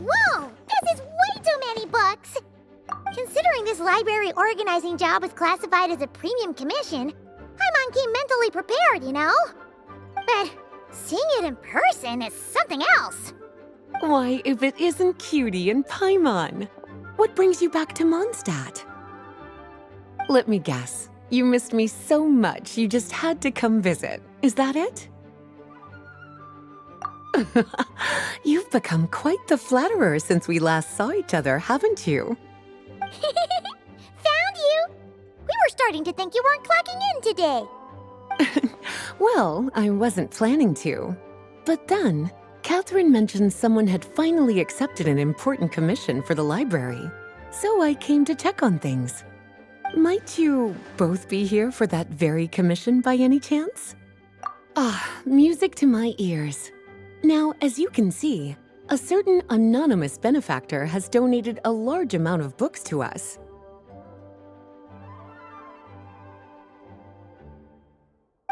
Whoa! This is way too many books! Considering this library organizing job was classified as a premium commission, Paimon came mentally prepared, you know? But seeing it in person is something else. Why, if it isn't Cutie and Paimon? What brings you back to Mondstadt? Let me guess. You missed me so much you just had to come visit. Is that it? You've become quite the flatterer since we last saw each other, haven't you? Found you! We were starting to think you weren't clocking in today. Well, I wasn't planning to. But then, Catherine mentioned someone had finally accepted an important commission for the library. So I came to check on things. Might you both be here for that very commission by any chance? Ah, music to my ears. Now, as you can see, a certain anonymous benefactor has donated a large amount of books to us.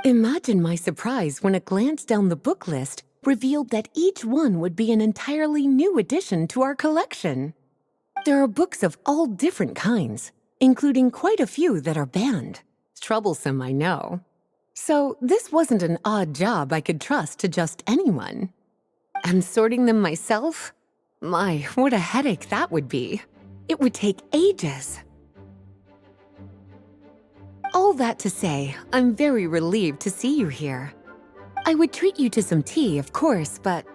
Imagine my surprise when a glance down the book list revealed that each one would be an entirely new addition to our collection. There are books of all different kinds, including quite a few that are banned. Troublesome, I know. So this wasn't an odd job I could trust to just anyone. And sorting them myself? My, what a headache that would be. It would take ages. All that to say, I'm very relieved to see you here. I would treat you to some tea, of course, but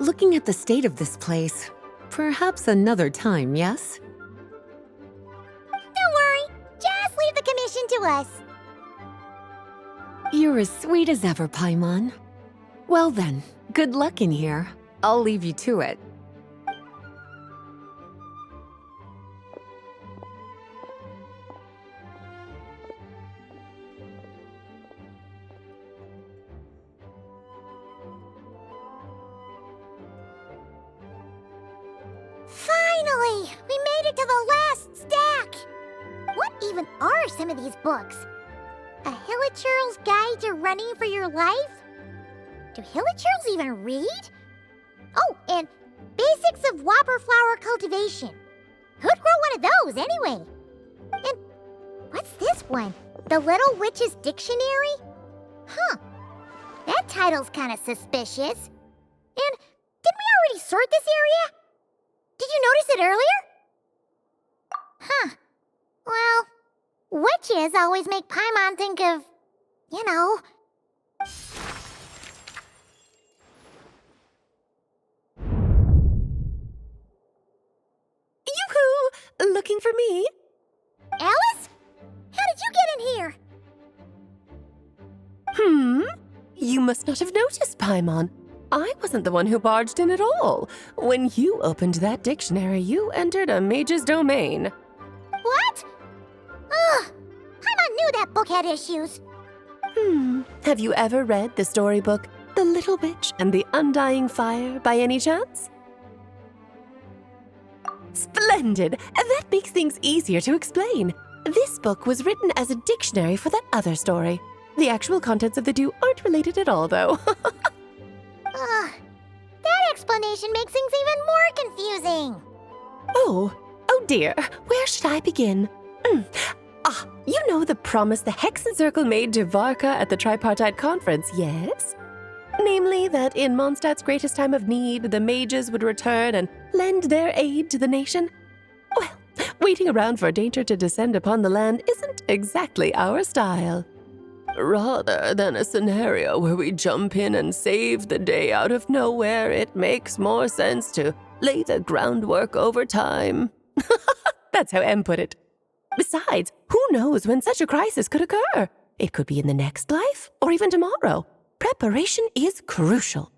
looking at the state of this place, perhaps another time, yes? Don't worry, just leave the commission to us. You're as sweet as ever, Paimon. Well then, good luck in here. I'll leave you to it. Finally! We made it to the last stack! What even are some of these books? A Hilichurl's Guide to Running for Your Life? Do Hilichurls even read? Oh, and Basics of Whopper Flower Cultivation. Who'd grow one of those, anyway? And what's this one? The Little Witch's Dictionary? Huh. That title's kind of suspicious. And didn't we already sort this area? Did you notice it earlier? Huh. Well, witches always make Paimon think of, you know... Yoo-hoo! Looking for me? Alice? How did you get in here? You must not have noticed, Paimon. I wasn't the one who barged in at all. When you opened that dictionary, you entered a mage's domain. What? Ugh! Paimon knew that book had issues. Have you ever read the storybook, The Little Witch and the Undying Fire, by any chance? Splendid! That makes things easier to explain. This book was written as a dictionary for that other story. The actual contents of the two aren't related at all, though. Ugh. That explanation makes things even more confusing. Oh dear. Where should I begin? You know the promise the Hexen Circle made to Varka at the Tripartite Conference, yes? Namely, that in Mondstadt's greatest time of need, the mages would return and lend their aid to the nation? Well, waiting around for danger to descend upon the land isn't exactly our style. Rather than a scenario where we jump in and save the day out of nowhere, it makes more sense to lay the groundwork over time. That's how M put it. Besides, who knows when such a crisis could occur? It could be in the next life, or even tomorrow. Preparation is crucial.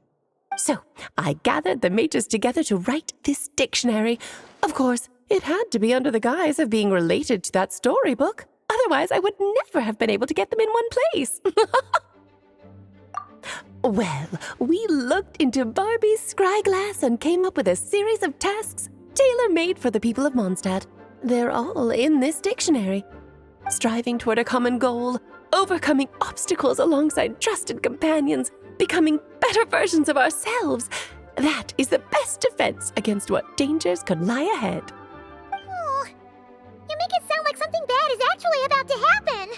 So, I gathered the mages together to write this dictionary. Of course, it had to be under the guise of being related to that storybook. Otherwise, I would never have been able to get them in one place. Well, we looked into Barbie's scryglass and came up with a series of tasks tailor-made for the people of Mondstadt. They're all in this dictionary. Striving toward a common goal, overcoming obstacles alongside trusted companions, becoming better versions of ourselves. That is the best defense against what dangers could lie ahead. Oh, you make it sound like something bad is actually about to happen.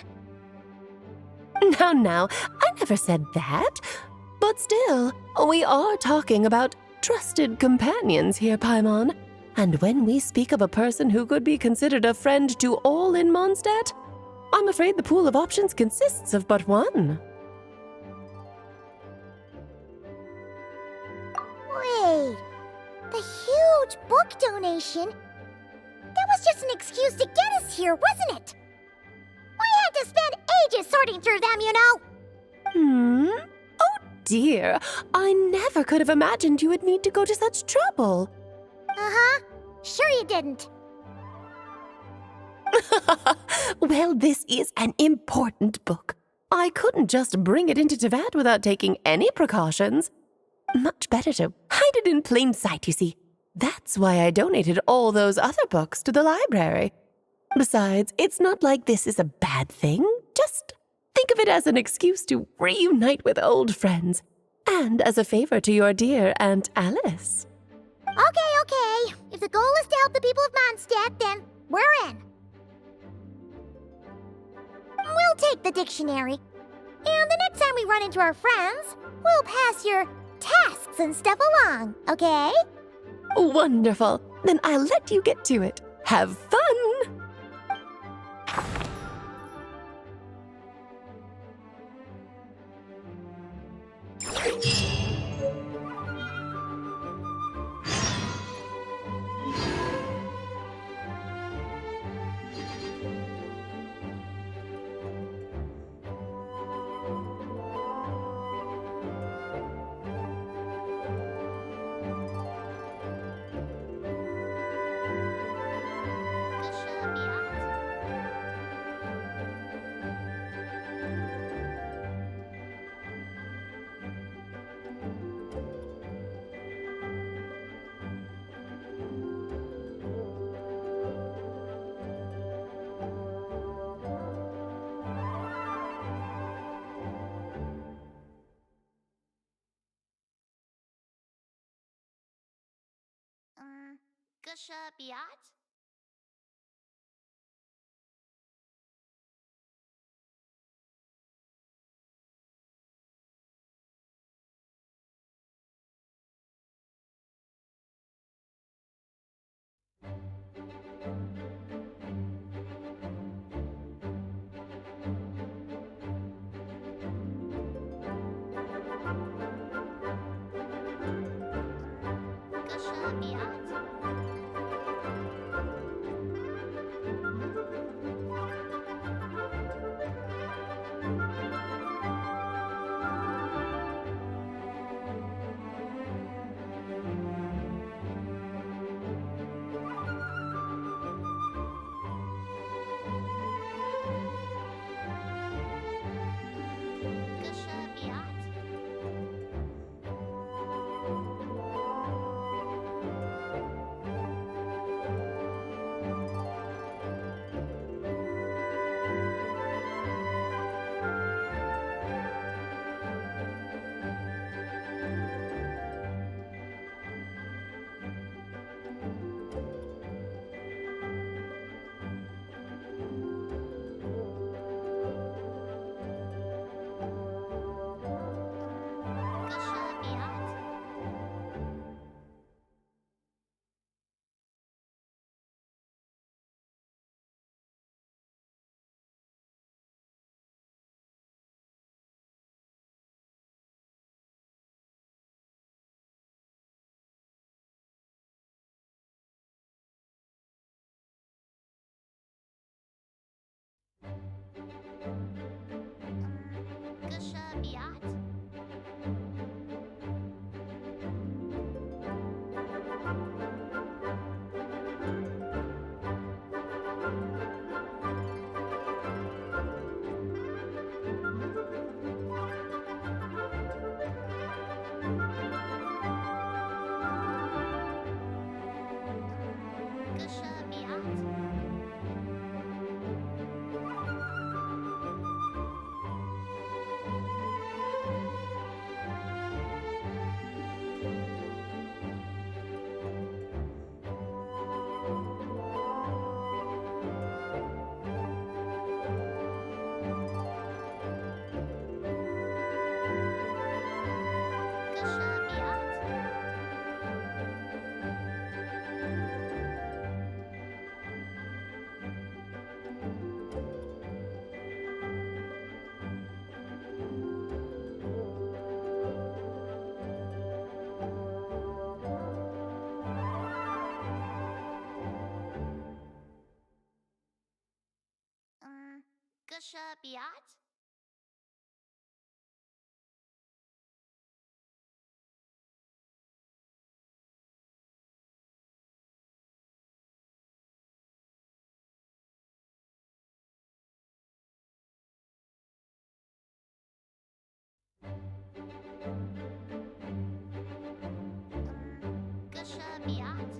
Now, I never said that. But still, we are talking about trusted companions here, Paimon. And when we speak of a person who could be considered a friend to all in Mondstadt, I'm afraid the pool of options consists of but one. Wait, the huge book donation? That was just an excuse to get us here, wasn't it? We had to spend ages sorting through them, you know. Oh dear, I never could have imagined you would need to go to such trouble. Uh-huh. Sure you didn't. Well, this is an important book. I couldn't just bring it into Teyvat without taking any precautions. Much better to hide it in plain sight, you see. That's why I donated all those other books to the library. Besides, it's not like this is a bad thing. Just think of it as an excuse to reunite with old friends. And as a favor to your dear Aunt Alice. Okay. If the goal is to help the people of Mondstadt, then we're in. We'll take the dictionary. And the next time we run into our friends, we'll pass your tasks and stuff along, okay? Wonderful. Then I'll let you get to it. Have fun! Biat? Biat? Biat? Biat?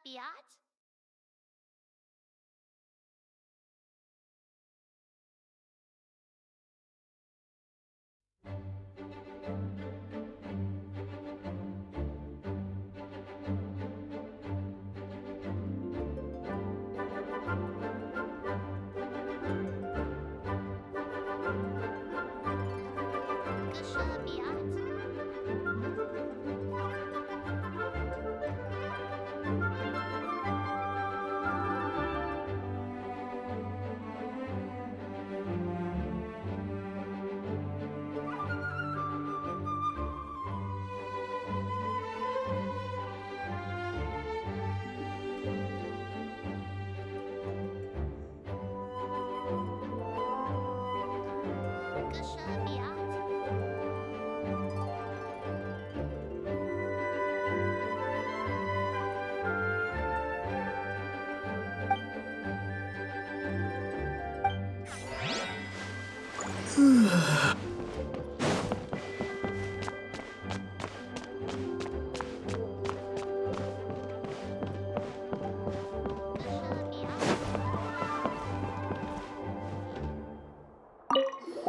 Biat? Biat? Biat?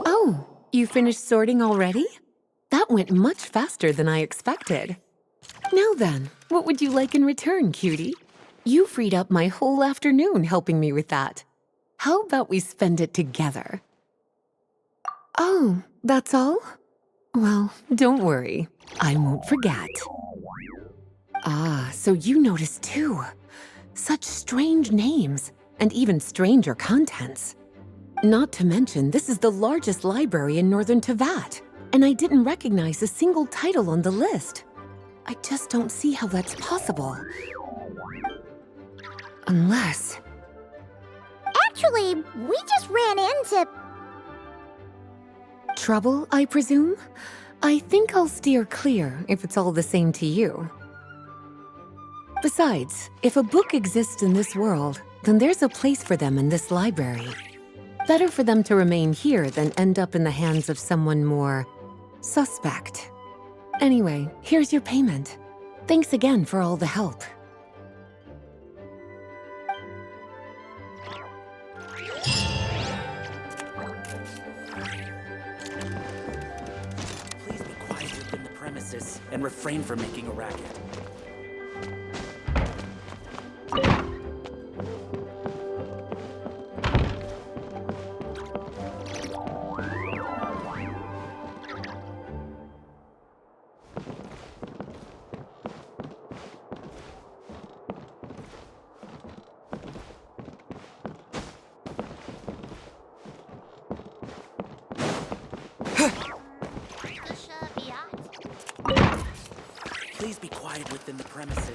Oh, you finished sorting already? That went much faster than I expected. Now then, what would you like in return, cutie? You freed up my whole afternoon helping me with that. How about we spend it together? Oh, that's all? Well, don't worry. I won't forget. Ah, so you noticed too. Such strange names, and even stranger contents. Not to mention, this is the largest library in northern Teyvat, and I didn't recognize a single title on the list. I just don't see how that's possible. Unless... Actually, we just ran into... Trouble, I presume? I think I'll steer clear if it's all the same to you. Besides, if a book exists in this world, then there's a place for them in this library. Better for them to remain here than end up in the hands of someone more suspect. Anyway, here's your payment. Thanks again for all the help. Please be quiet within the premises and refrain from making a racket. Please be quiet within the premises.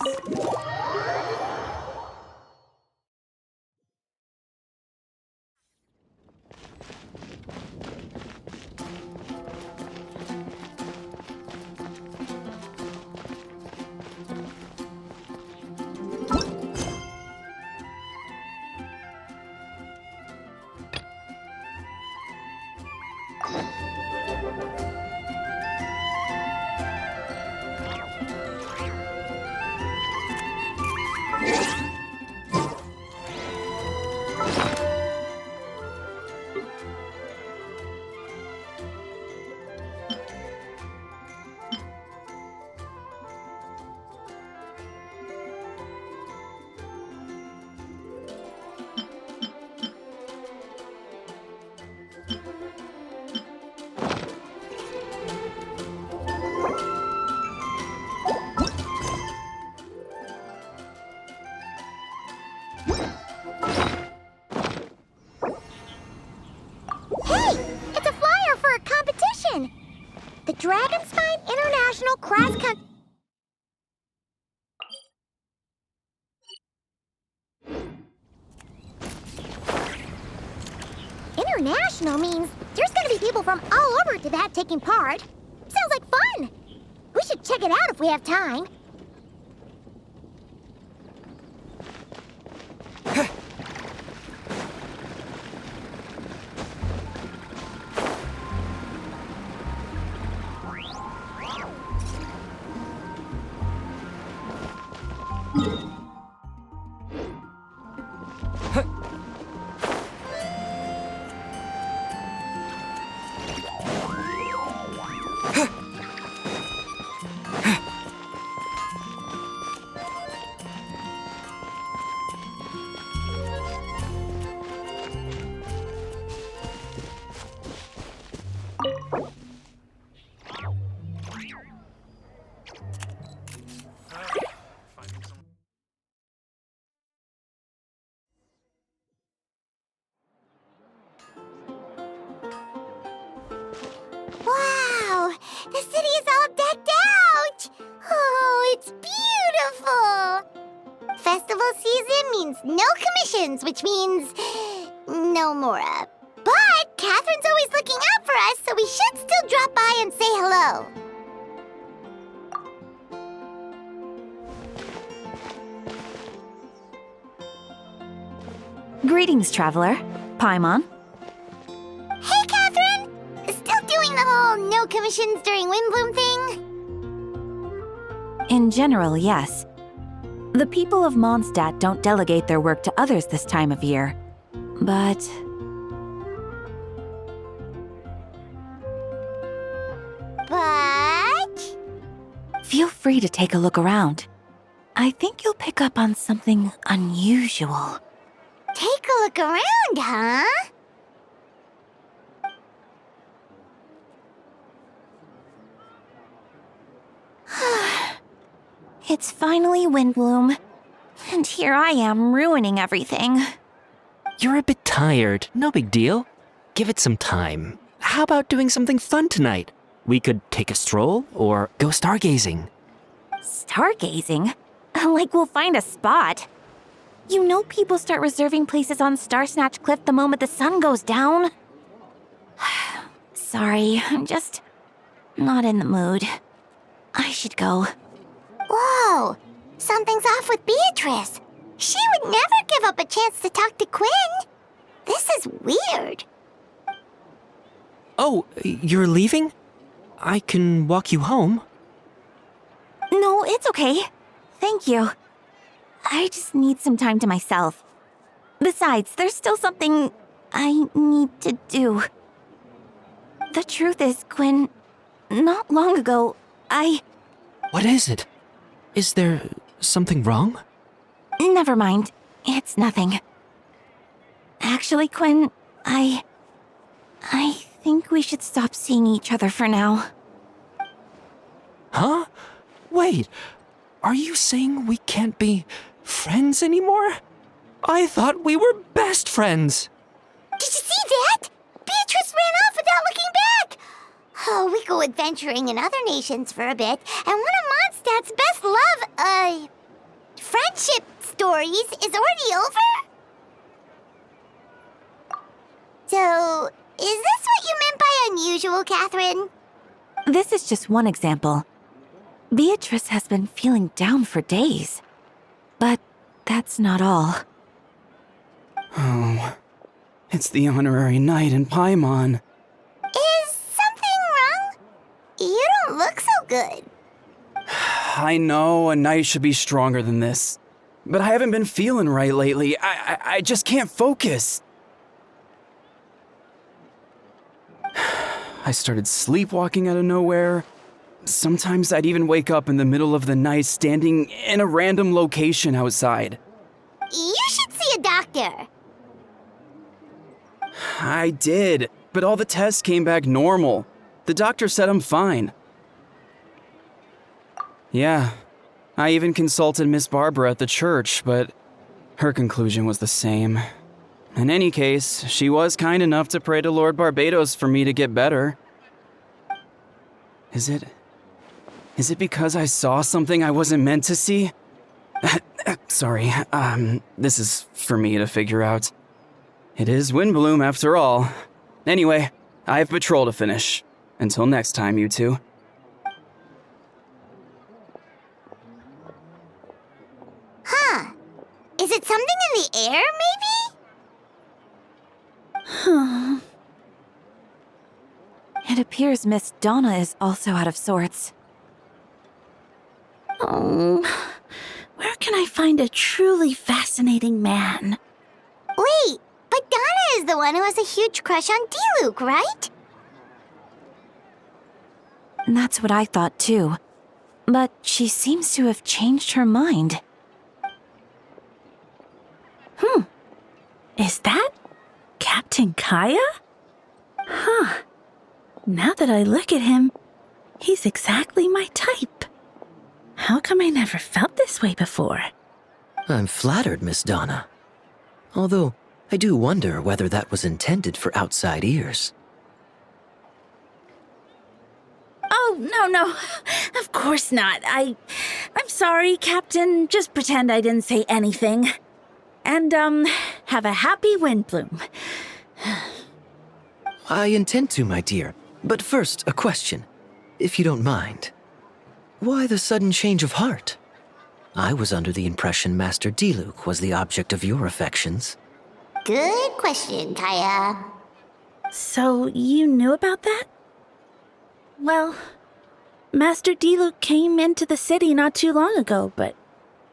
cross-country... International means there's gonna be people from all over Teyvat taking part. Sounds like fun! We should check it out if we have time. Wow! The city is all decked out! Oh, it's beautiful! Festival season means no commissions, which means no Mora. But Catherine's always looking out for us, so we should still drop by and say hello. Greetings, traveler. Paimon. Hey, Catherine! Still doing the whole no commissions during Windbloom thing? In general, yes. The people of Mondstadt don't delegate their work to others this time of year. But... feel free to take a look around. I think you'll pick up on something unusual. Take a look around, huh? It's finally Windbloom. And here I am ruining everything. You're a bit tired. No big deal. Give it some time. How about doing something fun tonight? We could take a stroll or go stargazing. Stargazing? Like we'll find a spot. You know people start reserving places on Starsnatch Cliff the moment the sun goes down. Sorry, I'm just not in the mood. I should go. Whoa! Something's off with Beatrice. She would never give up a chance to talk to Quinn. This is weird. Oh, you're leaving? I can walk you home. No, it's okay. Thank you. I just need some time to myself. Besides, there's still something I need to do. The truth is, Quinn, not long ago, What is it? Is there something wrong? Never mind. It's nothing. Actually, Quinn, I think we should stop seeing each other for now. Huh? Wait, are you saying we can't be friends anymore? I thought we were best friends. Did you see that? Beatrice ran off without looking back. Oh, we go adventuring in other nations for a bit, and one of Mondstadt's best friendship stories is already over? So, is this what you meant by unusual, Catherine? This is just one example. Beatrice has been feeling down for days. But that's not all. Oh, it's the honorary knight in Paimon. Is something wrong? You don't look so good. I know a knight should be stronger than this, but I haven't been feeling right lately. I just can't focus. I started sleepwalking out of nowhere. Sometimes I'd even wake up in the middle of the night standing in a random location outside. You should see a doctor. I did, but all the tests came back normal. The doctor said I'm fine. Yeah, I even consulted Miss Barbara at the church, but her conclusion was the same. In any case, she was kind enough to pray to Lord Barbados for me to get better. Is it Is it because I saw something I wasn't meant to see? Sorry, this is for me to figure out. It is Windbloom after all. Anyway, I have patrol to finish. Until next time, you two. Huh. Is it something in the air, maybe? It appears Miss Donna is also out of sorts. Oh, where can I find a truly fascinating man? Wait, but Donna is the one who has a huge crush on Diluc, right? That's what I thought too. But she seems to have changed her mind. Is that Captain Kaya? Huh. Now that I look at him, he's exactly my type. How come I never felt this way before? I'm flattered, Miss Donna. Although, I do wonder whether that was intended for outside ears. Oh, no. Of course not. I'm sorry, Captain. Just pretend I didn't say anything. And, have a happy Windbloom. I intend to, my dear. But first, a question, if you don't mind. Why the sudden change of heart? I was under the impression Master Diluc was the object of your affections. Good question, Kaya. So, you knew about that? Well, Master Diluc came into the city not too long ago, but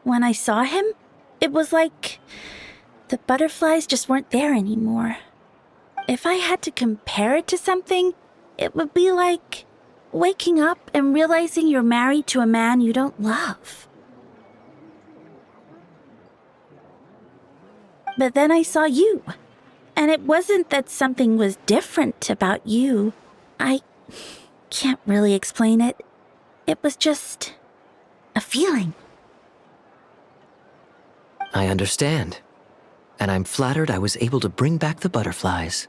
when I saw him, it was like the butterflies just weren't there anymore. If I had to compare it to something, it would be like waking up and realizing you're married to a man you don't love. But then I saw you, and it wasn't that something was different about you. I can't really explain it. It was just a feeling. I understand. And I'm flattered I was able to bring back the butterflies.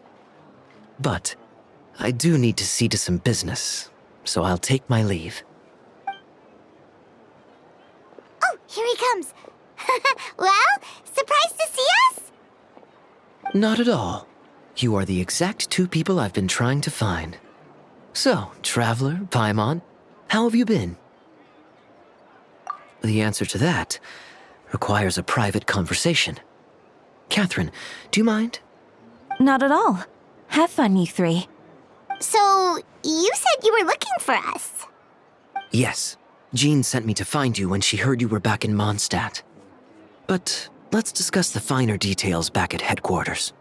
But I do need to see to some business, so I'll take my leave. Oh, here he comes. Well, surprised to see us? Not at all. You are the exact two people I've been trying to find. So, Traveler, Paimon, how have you been? The answer to that requires a private conversation. Catherine, do you mind? Not at all. Have fun, you three. So, you said you were looking for us. Yes. Jean sent me to find you when she heard you were back in Mondstadt. But let's discuss the finer details back at headquarters.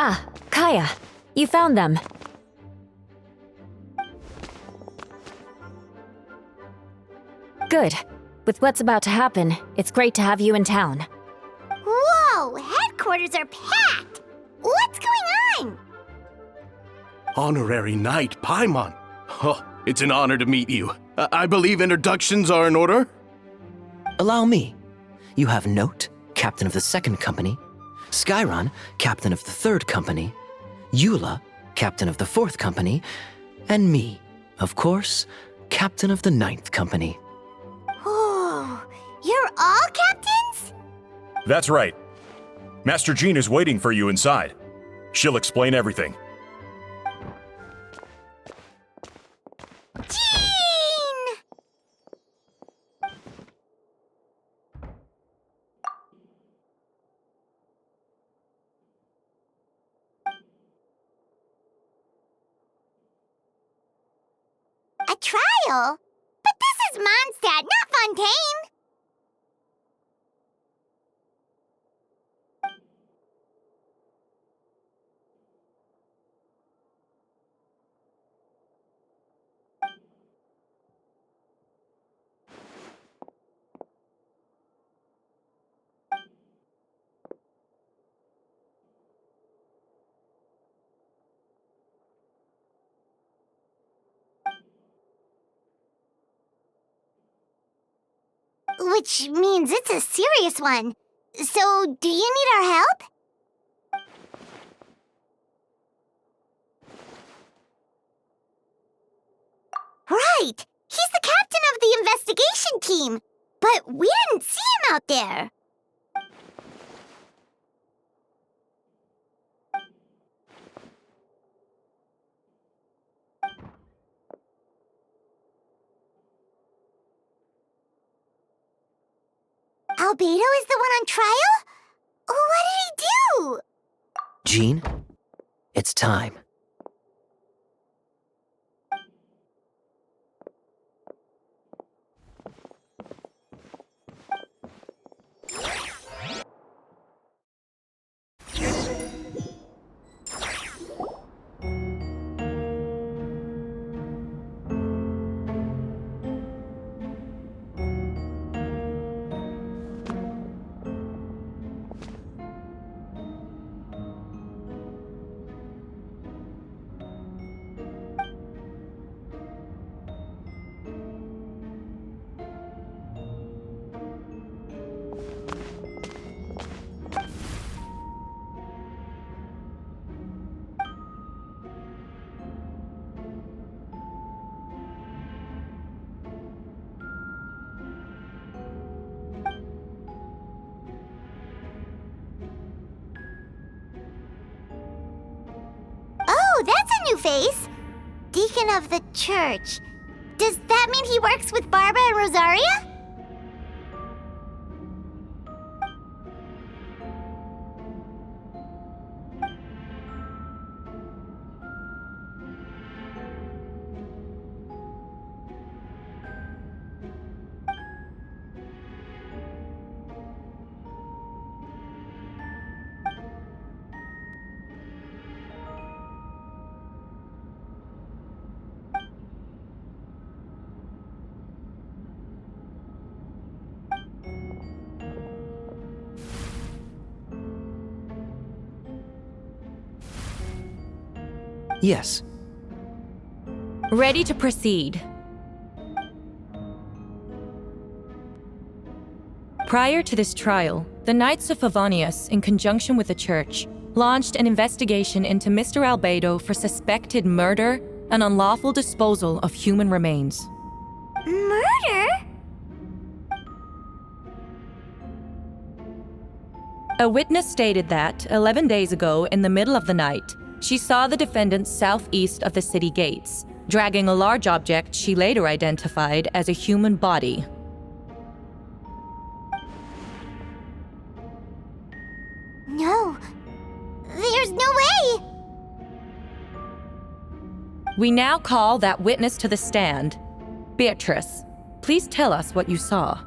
Ah, Kaya, you found them. Good. With what's about to happen, it's great to have you in town. Whoa, headquarters are packed. What's going on? Honorary Knight Paimon. Oh, it's an honor to meet you. I believe introductions are in order? Allow me. You have Note, Captain of the 2nd Company, Skyron, Captain of the 3rd Company, Eula, Captain of the 4th Company, and me, of course, Captain of the 9th Company. Oh, you're all captains? That's right. Master Jean is waiting for you inside. She'll explain everything. Jean! trial. But this is Mondstadt, not Fontaine. Which means it's a serious one. So, do you need our help? Right! He's the captain of the investigation team! But we didn't see him out there! Albedo is the one on trial? What did he do? Jean, it's time. Oh, that's a new face! Deacon of the church. Does that mean he works with Barbara and Rosaria? Yes. Ready to proceed. Prior to this trial, the Knights of Favonius, in conjunction with the Church, launched an investigation into Mr. Albedo for suspected murder and unlawful disposal of human remains. Murder? A witness stated that, 11 days ago, in the middle of the night, she saw the defendant southeast of the city gates, dragging a large object she later identified as a human body. No. There's no way! We now call that witness to the stand. Beatrice, please tell us what you saw.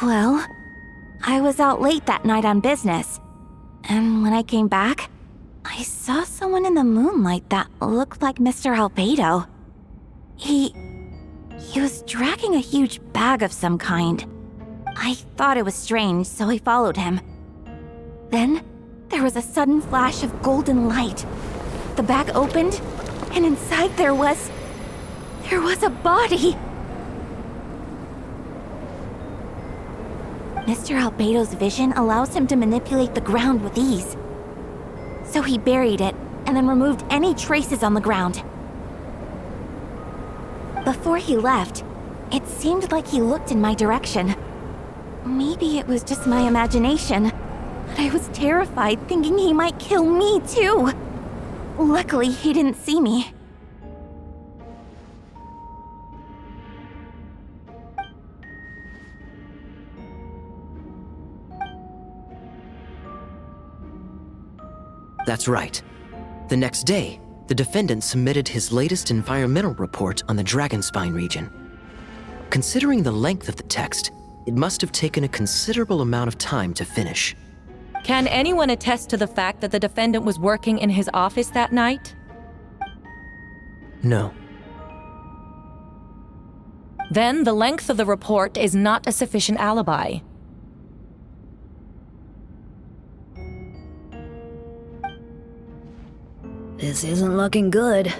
Well, I was out late that night on business. And when I came back, I saw someone in the moonlight that looked like Mr. Albedo. He was dragging a huge bag of some kind. I thought it was strange, so I followed him. Then, there was a sudden flash of golden light. The bag opened, and inside there was a body! Mr. Albedo's vision allows him to manipulate the ground with ease. So he buried it, and then removed any traces on the ground. Before he left, it seemed like he looked in my direction. Maybe it was just my imagination, but I was terrified thinking he might kill me too. Luckily, he didn't see me. That's right. The next day, the defendant submitted his latest environmental report on the Dragonspine region. Considering the length of the text, it must have taken a considerable amount of time to finish. Can anyone attest to the fact that the defendant was working in his office that night? No. Then the length of the report is not a sufficient alibi. This isn't looking good.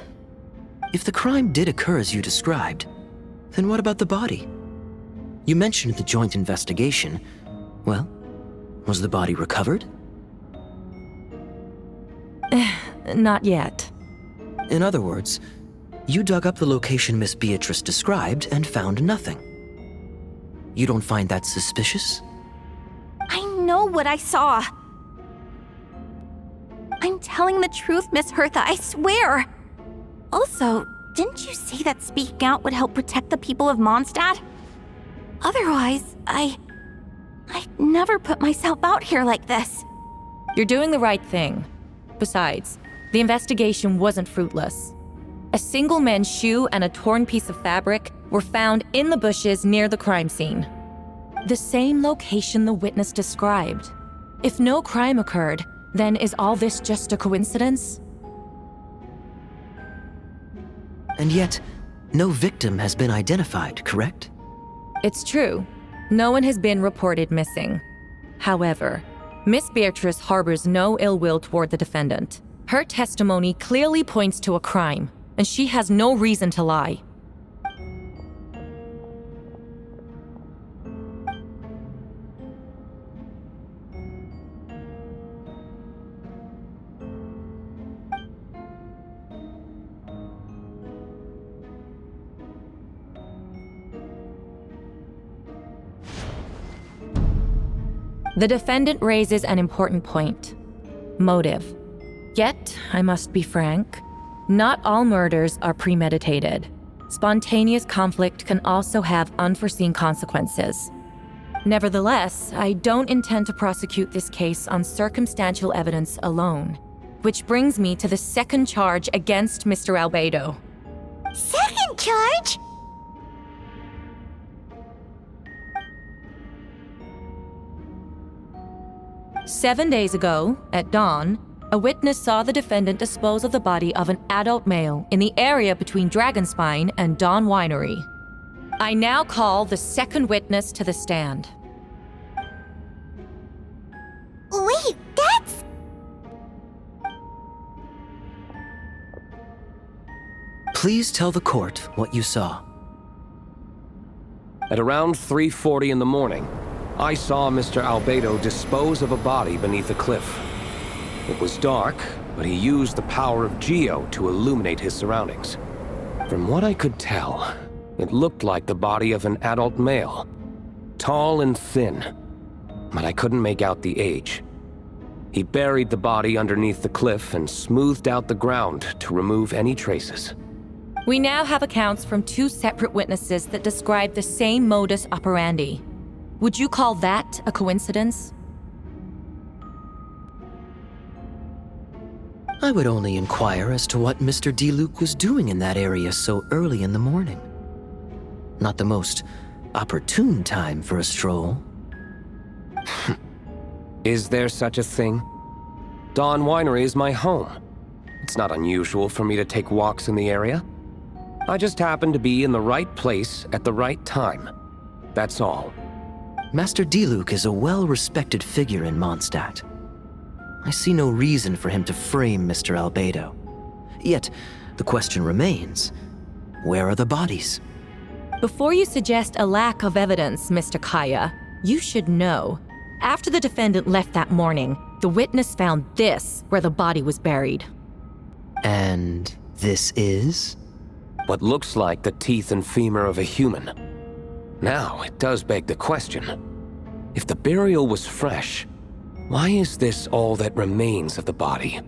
If the crime did occur as you described, then what about the body? You mentioned the joint investigation. Well, was the body recovered? Not yet. In other words, you dug up the location Miss Beatrice described and found nothing. You don't find that suspicious? I know what I saw. I'm telling the truth, Miss Hertha, I swear. Also, didn't you say that speaking out would help protect the people of Mondstadt? Otherwise, I'd never put myself out here like this. You're doing the right thing. Besides, the investigation wasn't fruitless. A single men's shoe and a torn piece of fabric were found in the bushes near the crime scene. The same location the witness described. If no crime occurred, then is all this just a coincidence? And yet, no victim has been identified, correct? It's true. No one has been reported missing. However, Miss Beatrice harbors no ill will toward the defendant. Her testimony clearly points to a crime, and she has no reason to lie. The defendant raises an important point: motive. Yet, I must be frank, not all murders are premeditated. Spontaneous conflict can also have unforeseen consequences. Nevertheless, I don't intend to prosecute this case on circumstantial evidence alone, which brings me to the second charge against Mr. Albedo. Second charge? "7 days ago, at dawn, a witness saw the defendant dispose of the body of an adult male in the area between Dragonspine and Dawn Winery. I now call the second witness to the stand." Wait, that's... Please tell the court what you saw. At around 3:40 in the morning, I saw Mr. Albedo dispose of a body beneath a cliff. It was dark, but he used the power of Geo to illuminate his surroundings. From what I could tell, it looked like the body of an adult male. Tall and thin, but I couldn't make out the age. He buried the body underneath the cliff and smoothed out the ground to remove any traces. We now have accounts from 2 separate witnesses that describe the same modus operandi. Would you call that a coincidence? I would only inquire as to what Mr. D-Luke was doing in that area so early in the morning. Not the most opportune time for a stroll. Is there such a thing? Dawn Winery is my home. It's not unusual for me to take walks in the area. I just happen to be in the right place at the right time. That's all. Master D-Luke is a well-respected figure in Mondstadt. I see no reason for him to frame Mr. Albedo. Yet, the question remains, where are the bodies? Before you suggest a lack of evidence, Mr. Kaya, you should know. After the defendant left that morning, the witness found this where the body was buried. And this is? What looks like the teeth and femur of a human. Now, it does beg the question. If the burial was fresh, why is this all that remains of the body?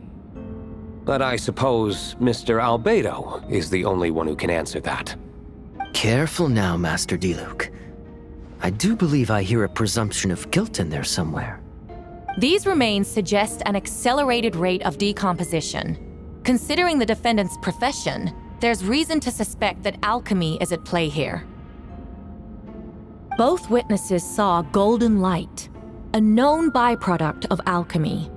But I suppose Mr. Albedo is the only one who can answer that. Careful now, Master D-Luke. I do believe I hear a presumption of guilt in there somewhere. These remains suggest an accelerated rate of decomposition. Considering the defendant's profession, there's reason to suspect that alchemy is at play here. Both witnesses saw golden light, a known byproduct of alchemy.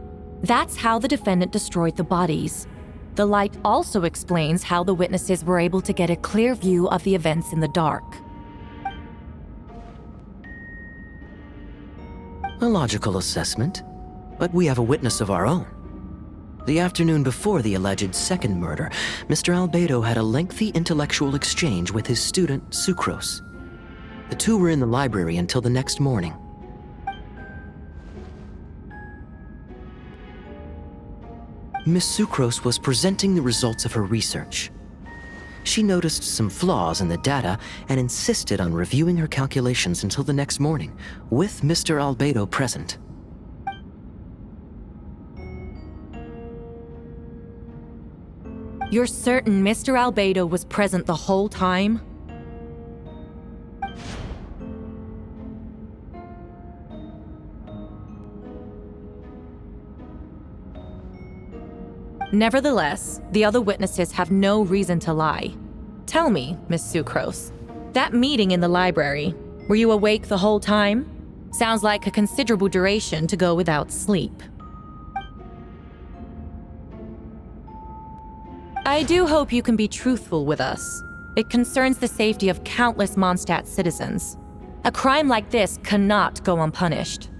That's how the defendant destroyed the bodies. The light also explains how the witnesses were able to get a clear view of the events in the dark. A logical assessment, but we have a witness of our own. The afternoon before the alleged second murder, Mr. Albedo had a lengthy intellectual exchange with his student, Sucrose. The two were in the library until the next morning. Miss Sucrose was presenting the results of her research. She noticed some flaws in the data and insisted on reviewing her calculations until the next morning, with Mr. Albedo present. You're certain Mr. Albedo was present the whole time? Nevertheless, the other witnesses have no reason to lie. Tell me, Miss Sucrose, that meeting in the library, were you awake the whole time? Sounds like a considerable duration to go without sleep. I do hope you can be truthful with us. It concerns the safety of countless Mondstadt citizens. A crime like this cannot go unpunished.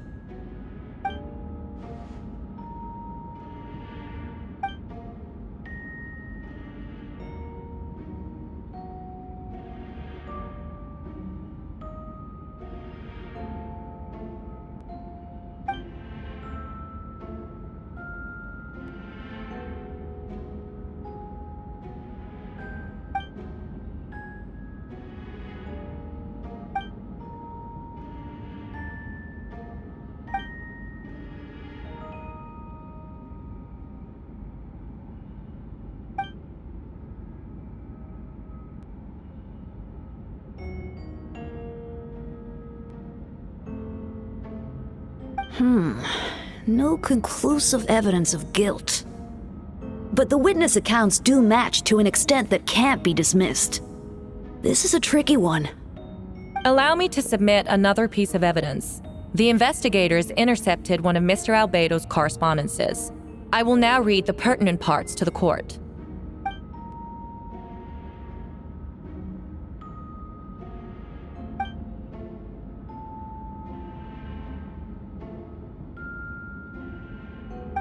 No conclusive evidence of guilt. But the witness accounts do match to an extent that can't be dismissed. This is a tricky one. Allow me to submit another piece of evidence. The investigators intercepted one of Mr. Albedo's correspondences. I will now read the pertinent parts to the court.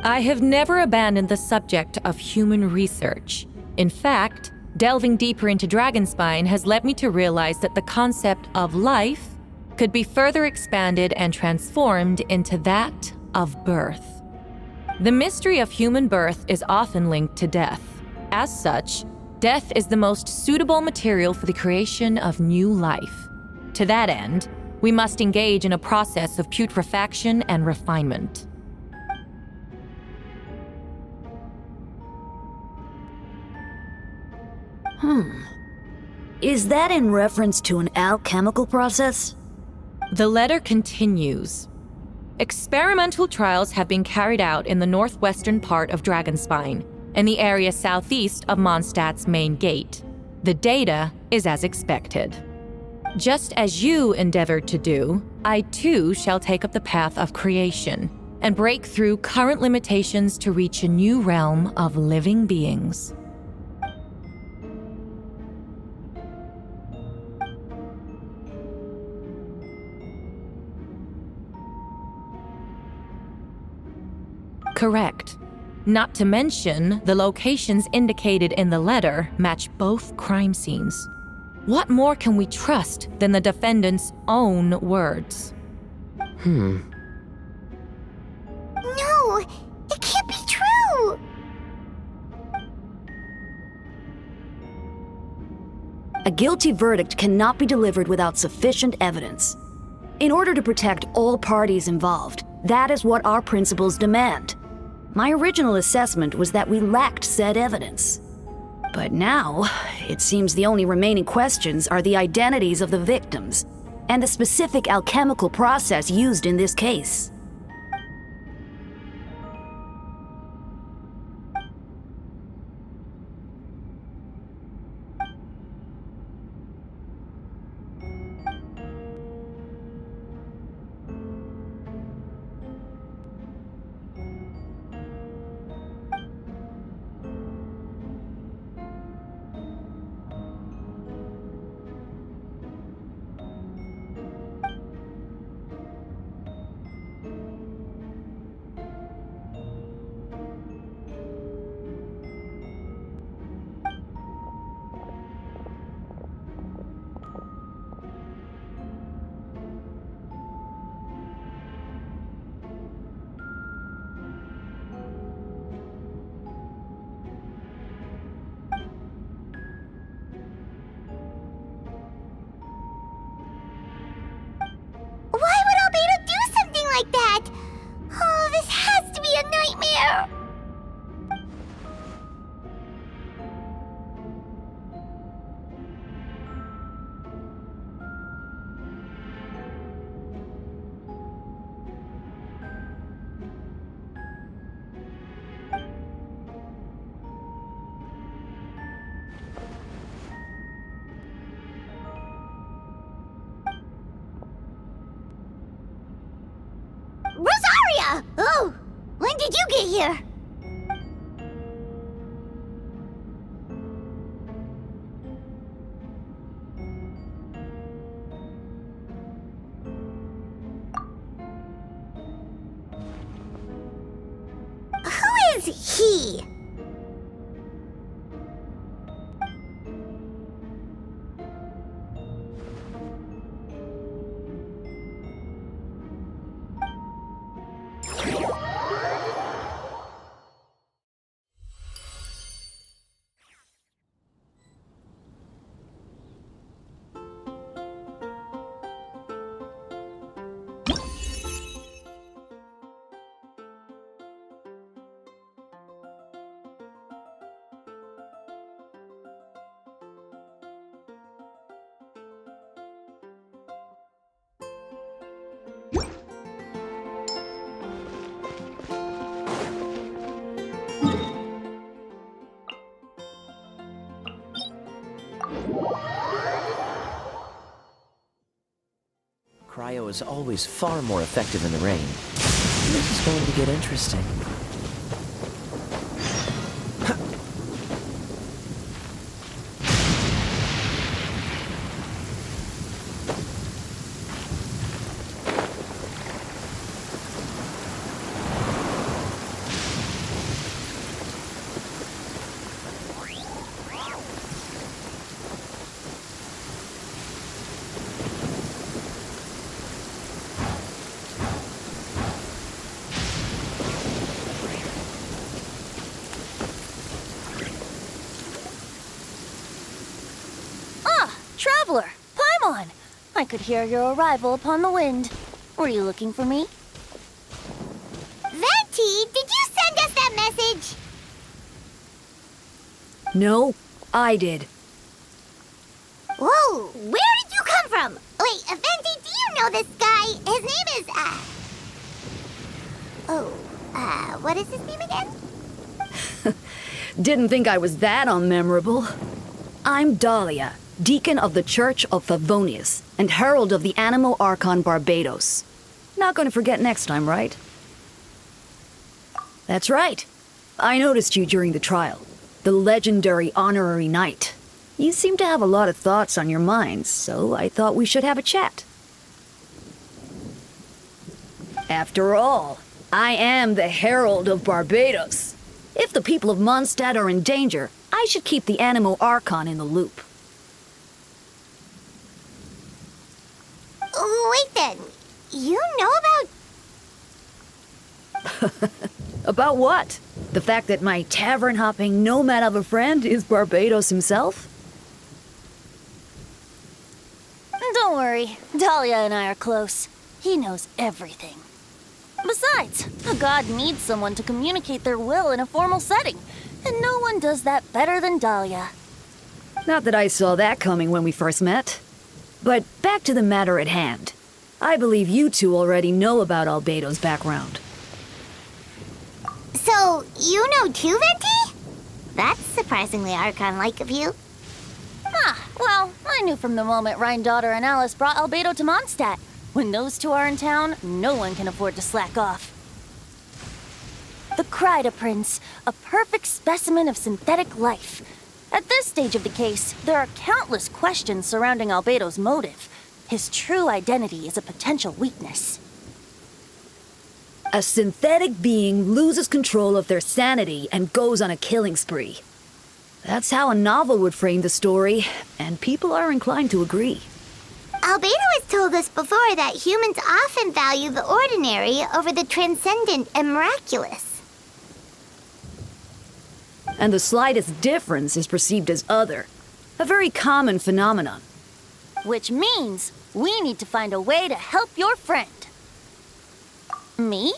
I have never abandoned the subject of human research. In fact, delving deeper into Dragonspine has led me to realize that the concept of life could be further expanded and transformed into that of birth. The mystery of human birth is often linked to death. As such, death is the most suitable material for the creation of new life. To that end, we must engage in a process of putrefaction and refinement. Is that in reference to an alchemical process? The letter continues. Experimental trials have been carried out in the northwestern part of Dragonspine, and the area southeast of Mondstadt's main gate. The data is as expected. Just as you endeavored to do, I too shall take up the path of creation, and break through current limitations to reach a new realm of living beings. Correct. Not to mention, the locations indicated in the letter match both crime scenes. What more can we trust than the defendant's own words? No, it can't be true! A guilty verdict cannot be delivered without sufficient evidence. In order to protect all parties involved, that is what our principles demand. My original assessment was that we lacked said evidence. But now, it seems the only remaining questions are the identities of the victims and the specific alchemical process used in this case. get here? Who is he? Cryo is always far more effective in the rain. This is going to get interesting. Traveler, Paimon! I could hear your arrival upon the wind. Were you looking for me? Venti, did you send us that message? No, I did. Whoa, where did you come from? Wait, Venti, do you know this guy? His name is, what is his name again? Didn't think I was that unmemorable. I'm Dahlia, Deacon of the Church of Favonius, and Herald of the Animo Archon Barbados. Not gonna forget next time, right? That's right. I noticed you during the trial. The legendary honorary knight. You seem to have a lot of thoughts on your mind, so I thought we should have a chat. After all, I am the Herald of Barbados. If the people of Mondstadt are in danger, I should keep the Animo Archon in the loop. Wait then, you know about... About what? The fact that my tavern-hopping nomad of a friend is Barbados himself? Don't worry, Dahlia and I are close. He knows everything. Besides, a god needs someone to communicate their will in a formal setting, and no one does that better than Dahlia. Not that I saw that coming when we first met. But back to the matter at hand. I believe you two already know about Albedo's background. So, you know too, Venti? That's surprisingly Archon-like of you. Well, I knew from the moment Rhine-daughter and Alice brought Albedo to Mondstadt. When those two are in town, no one can afford to slack off. The Kryda Prince, a perfect specimen of synthetic life. At this stage of the case, there are countless questions surrounding Albedo's motive. His true identity is a potential weakness. A synthetic being loses control of their sanity and goes on a killing spree. That's how a novel would frame the story, and people are inclined to agree. Albedo has told us before that humans often value the ordinary over the transcendent and miraculous. And the slightest difference is perceived as other. A very common phenomenon. Which means we need to find a way to help your friend. Me?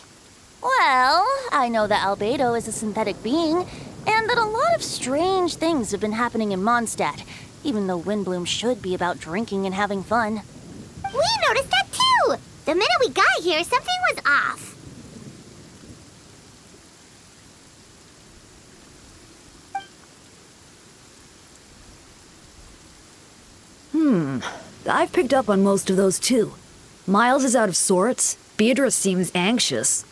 Well, I know that Albedo is a synthetic being, and that a lot of strange things have been happening in Mondstadt, even though Windbloom should be about drinking and having fun. We noticed that too! The minute we got here, something was off. I've picked up on most of those too. Miles is out of sorts. Beatrice seems anxious.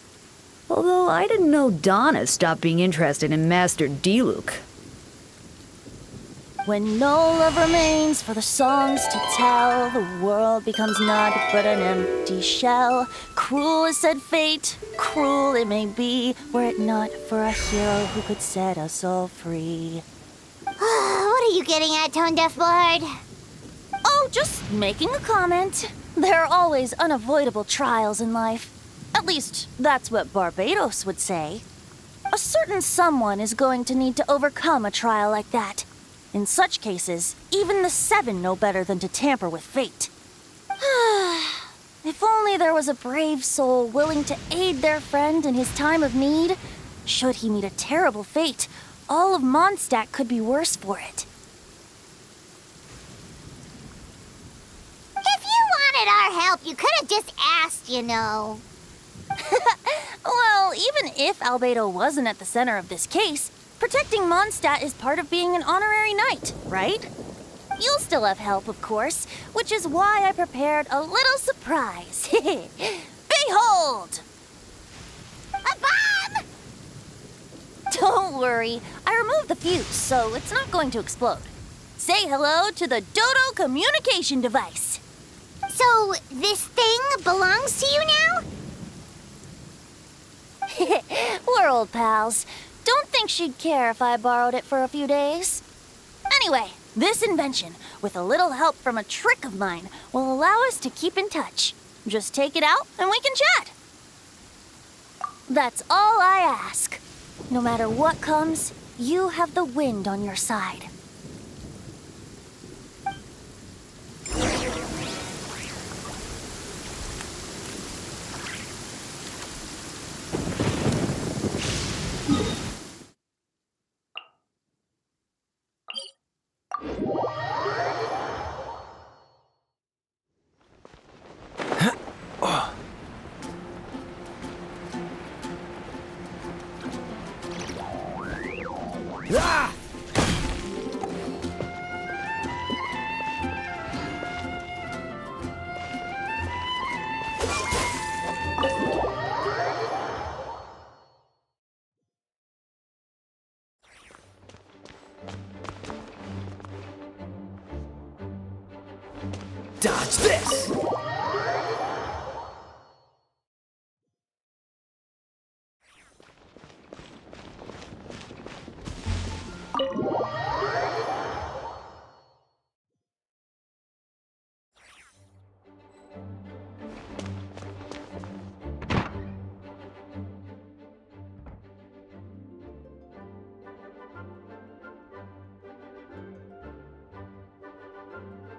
Although I didn't know Donna stopped being interested in Master Diluc. When no love remains for the songs to tell, the world becomes naught but an empty shell. Cruel is said fate, cruel it may be, were it not for a hero who could set us all free. What are you getting at, Tone Deaf Bard? Oh, just making a comment. There are always unavoidable trials in life. At least, that's what Barbados would say. A certain someone is going to need to overcome a trial like that. In such cases, even the Seven know better than to tamper with fate. If only there was a brave soul willing to aid their friend in his time of need. Should he meet a terrible fate, all of Mondstadt could be worse for it. If you wanted our help, you could have just asked, you know. Well, even if Albedo wasn't at the center of this case, protecting Mondstadt is part of being an honorary knight, right? You'll still have help, of course, which is why I prepared a little surprise. Behold! A bomb! Don't worry, I removed the fuse, so it's not going to explode. Say hello to the Dodo communication device. So, this thing belongs to you now? We're old pals. Don't think she'd care if I borrowed it for a few days. Anyway, this invention, with a little help from a trick of mine, will allow us to keep in touch. Just take it out and we can chat. That's all I ask. No matter what comes, you have the wind on your side. Dodge this!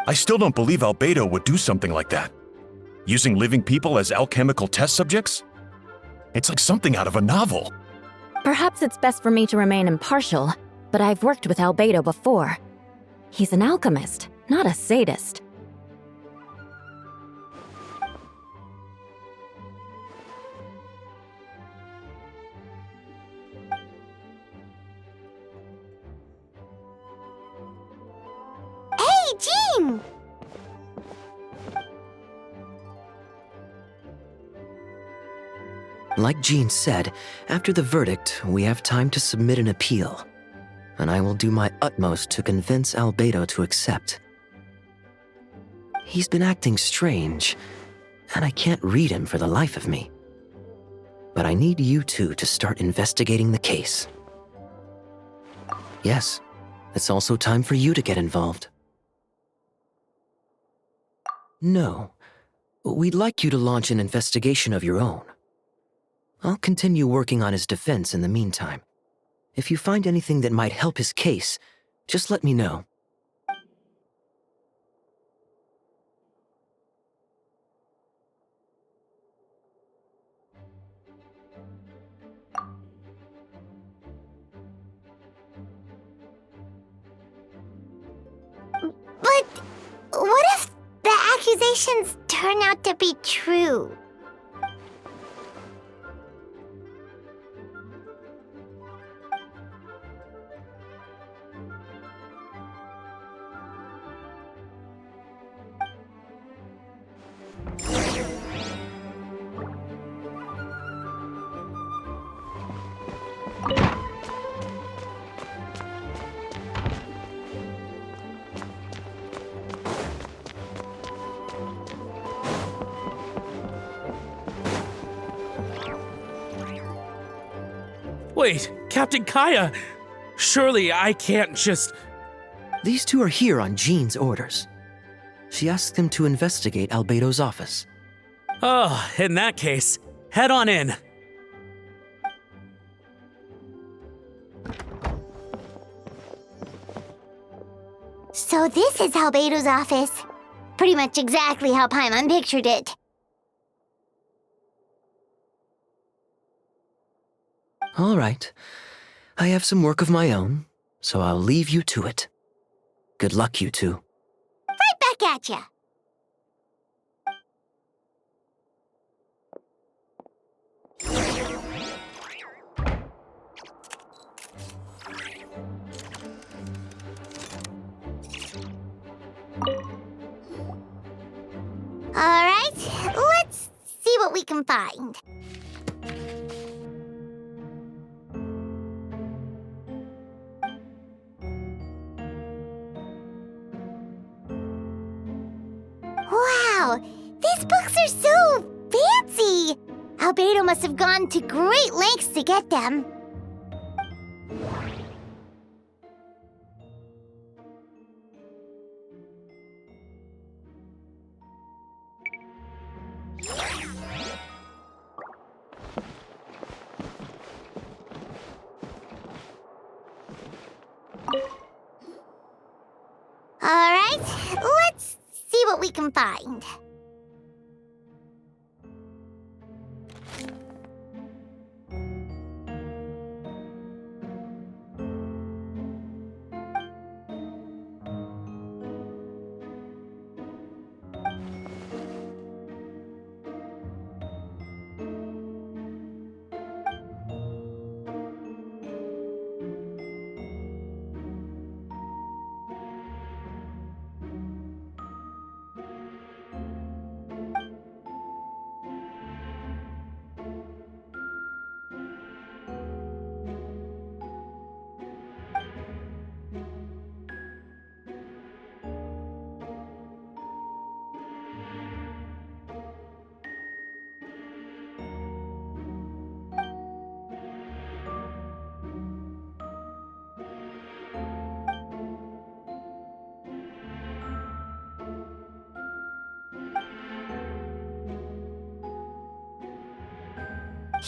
I still don't believe Albedo would do something like that. Using living people as alchemical test subjects? It's like something out of a novel. Perhaps it's best for me to remain impartial, but I've worked with Albedo before. He's an alchemist, not a sadist. Hey, Jean! Like Jean said, after the verdict, we have time to submit an appeal. And I will do my utmost to convince Albedo to accept. He's been acting strange, and I can't read him for the life of me. But I need you two to start investigating the case. Yes, it's also time for you to get involved. No, we'd like you to launch an investigation of your own. I'll continue working on his defense in the meantime. If you find anything that might help his case, just let me know. But what if the accusations turn out to be true? Wait, Captain Kaya! Surely I can't just... These two are here on Jean's orders. She asked him to investigate Albedo's office. Oh, in that case, head on in. So this is Albedo's office. Pretty much exactly how Paimon pictured it. All right. I have some work of my own, so I'll leave you to it. Good luck, you two. Right back at ya. Alright, let's see what we can find. Wow, these books are so fancy! Albedo must have gone to great lengths to get them. Alright, let's see what we can find.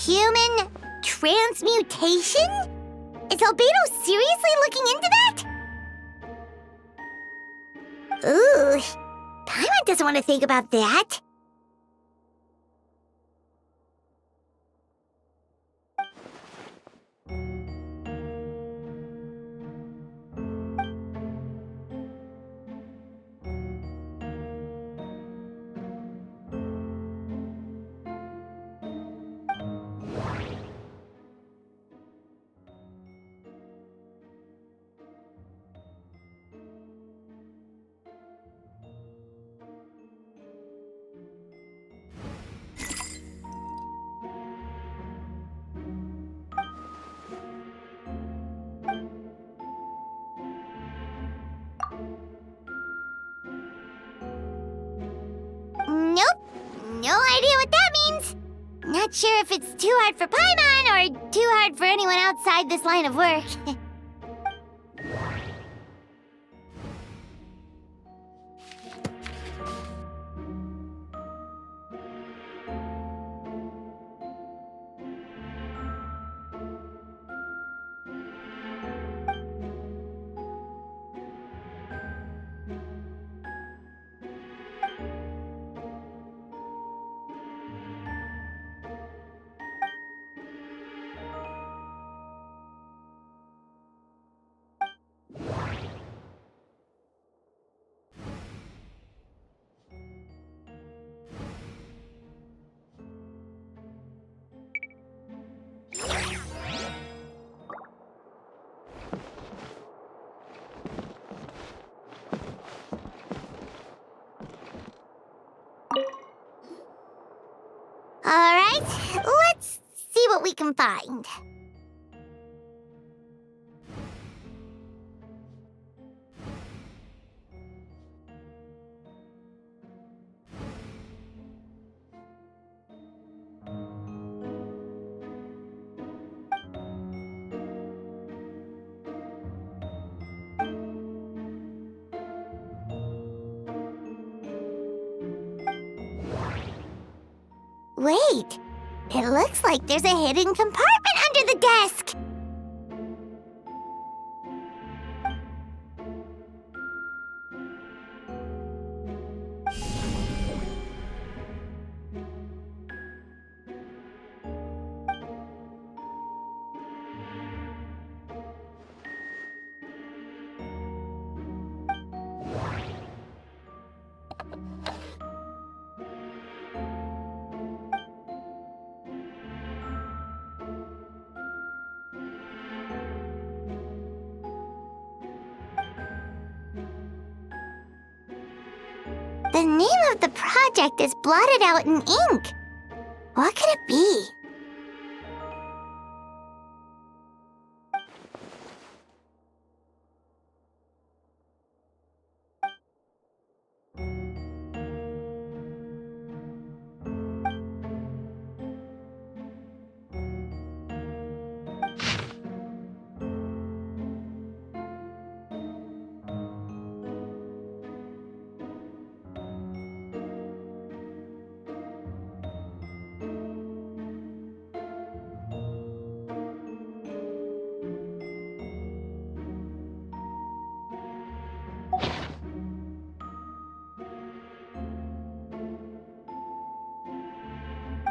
Human transmutation? Is Albedo seriously looking into that? Ooh, Paimon doesn't want to think about that. Nope, no idea what that means. Not sure if it's too hard for Paimon or too hard for anyone outside this line of work. Alright, let's see what we can find. Wait, it looks like there's a hidden compartment under the desk! The name of the project is blotted out in ink. What could it be?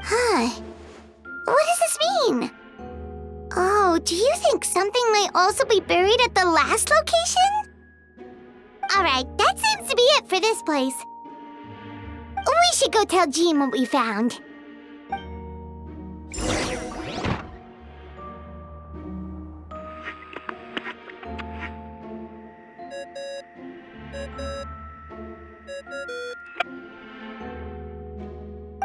Huh. What does this mean? Oh, do you think something might also be buried at the last location? Alright, that seems to be it for this place. We should go tell Jean what we found.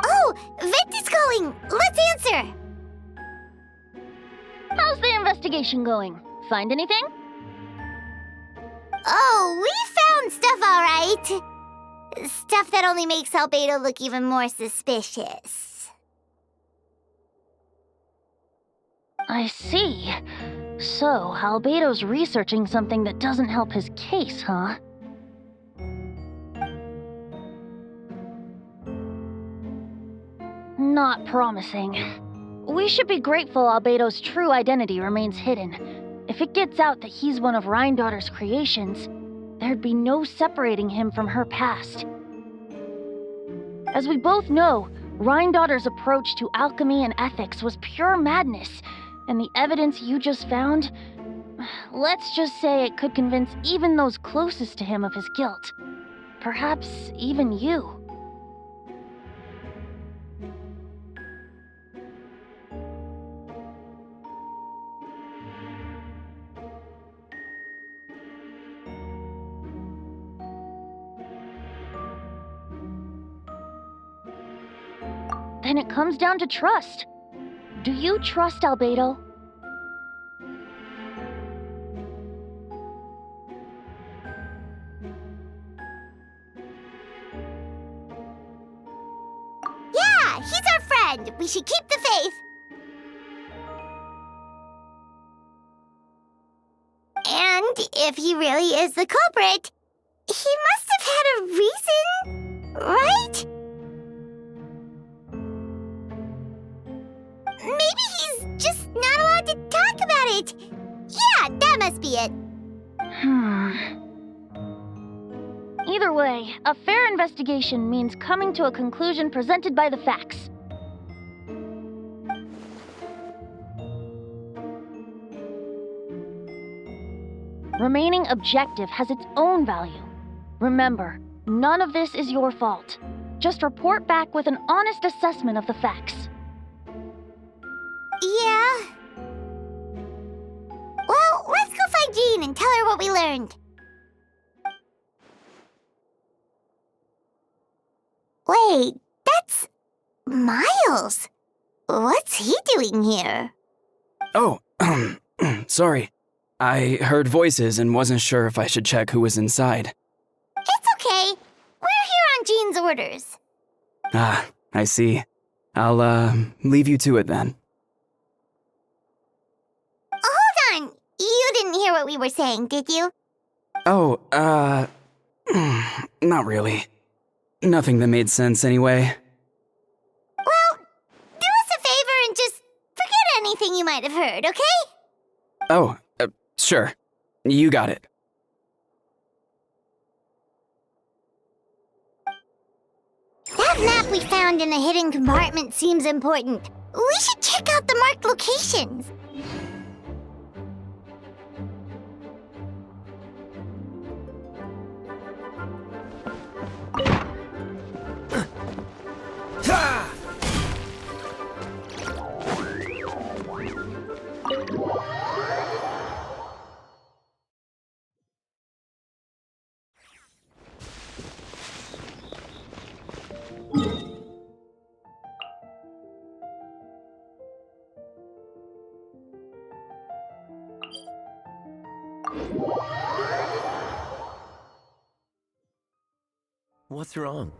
Oh, Vect is calling! Let's answer! How's the investigation going? Find anything? Oh, we found stuff alright. Stuff that only makes Albedo look even more suspicious. I see. So, Albedo's researching something that doesn't help his case, huh? Not promising. We should be grateful Albedo's true identity remains hidden. If it gets out that he's one of Rhindaughter's creations, there'd be no separating him from her past. As we both know, Rhindaughter's approach to alchemy and ethics was pure madness, and the evidence you just found, let's just say it could convince even those closest to him of his guilt. Perhaps even you. Then it comes down to trust. Do you trust Albedo? Yeah, he's our friend. We should keep the faith. And if he really is the culprit, he must have had a reason, right? Maybe he's just not allowed to talk about it. Yeah, that must be it. Either way, a fair investigation means coming to a conclusion presented by the facts. Remaining objective has its own value. Remember, none of this is your fault. Just report back with an honest assessment of the facts. Yeah. Well, let's go find Jean and tell her what we learned. Wait, that's Miles. What's he doing here? Oh, sorry. I heard voices and wasn't sure if I should check who was inside. It's okay. We're here on Jean's orders. Ah, I see. I'll, leave you to it then. Hold on. You didn't hear what we were saying, did you? Oh, not really. Nothing that made sense anyway. Well, might have heard, okay? Oh, sure. You got it. That map we found in the hidden compartment seems important. We should check out the marked locations. What's wrong?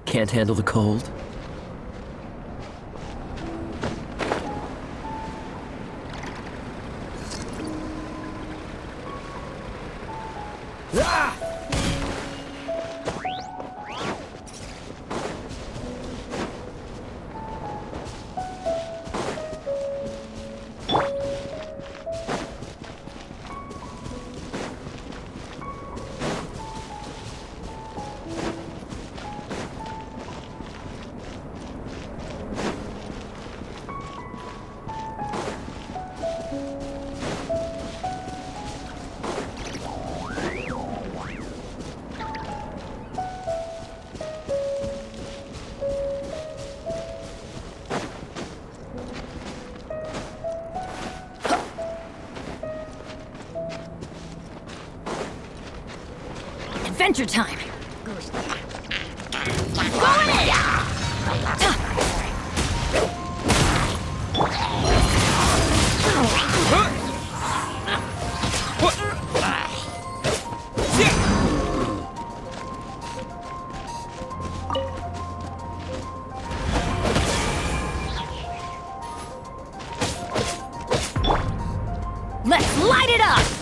Can't handle the cold? Adventure time! Let's light it up!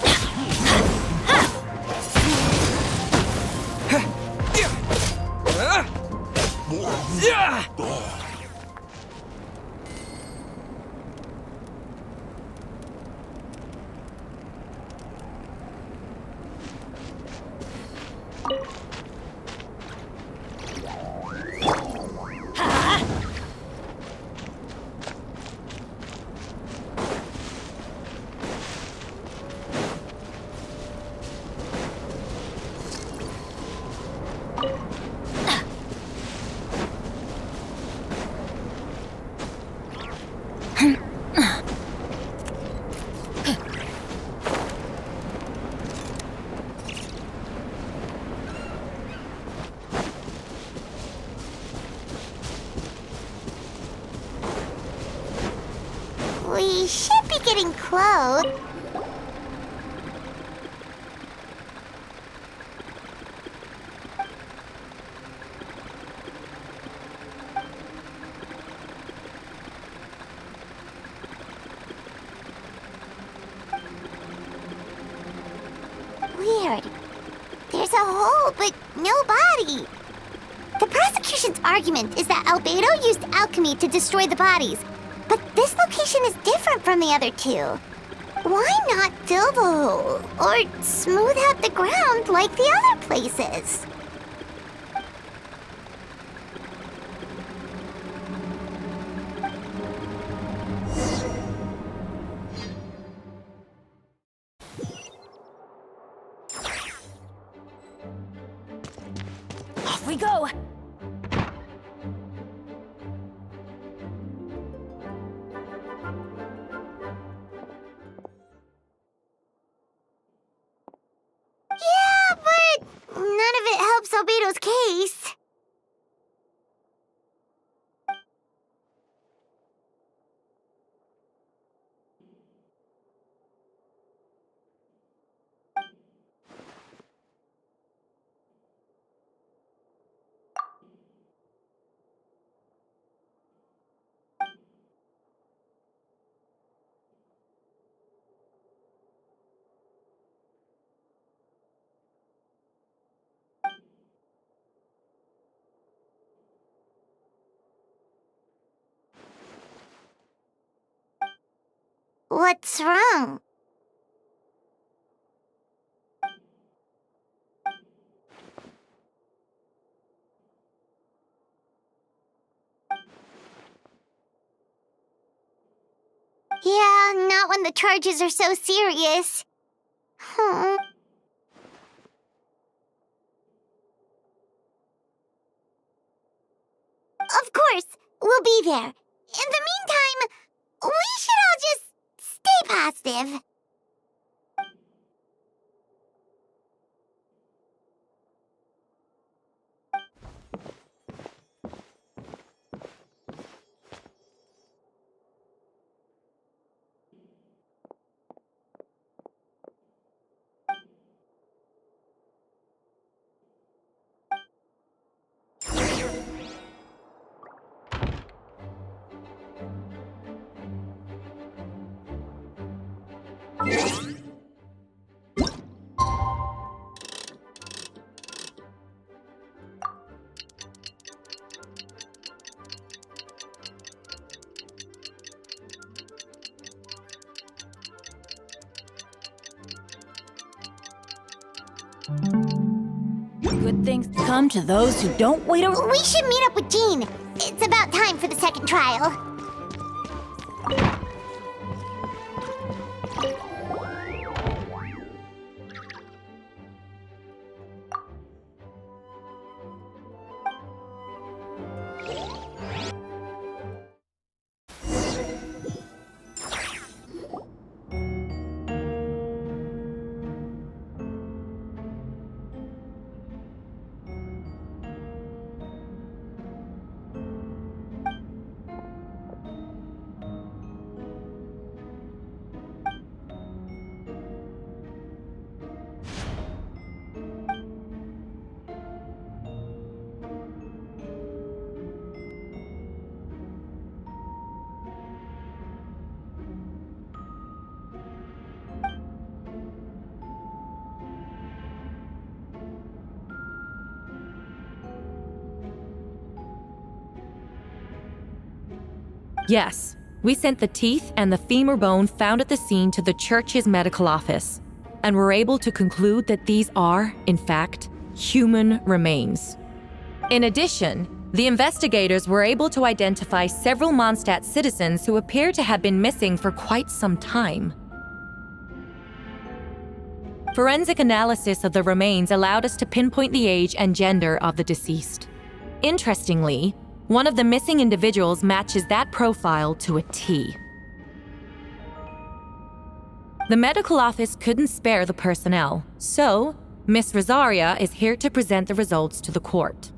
We should be getting close. Weird. There's a hole, but no body. The prosecution's argument is that Albedo used alchemy to destroy the bodies. But this location is different from the other two. Why not fill the hole? Or smooth out the ground like the other places? Off we go! Yeah, but none of it helps Albedo's case. What's wrong? Yeah, not when the charges are so serious. Of course, we'll be there. In the meantime, we should all just stay positive. Good things come to those who don't wait around. We should meet up with Jean. It's about time for the second trial. Yes, we sent the teeth and the femur bone found at the scene to the church's medical office, and were able to conclude that these are, in fact, human remains. In addition, the investigators were able to identify several Mondstadt citizens who appear to have been missing for quite some time. Forensic analysis of the remains allowed us to pinpoint the age and gender of the deceased. Interestingly, one of the missing individuals matches that profile to a T. The medical office couldn't spare the personnel, so Miss Rosaria is here to present the results to the court.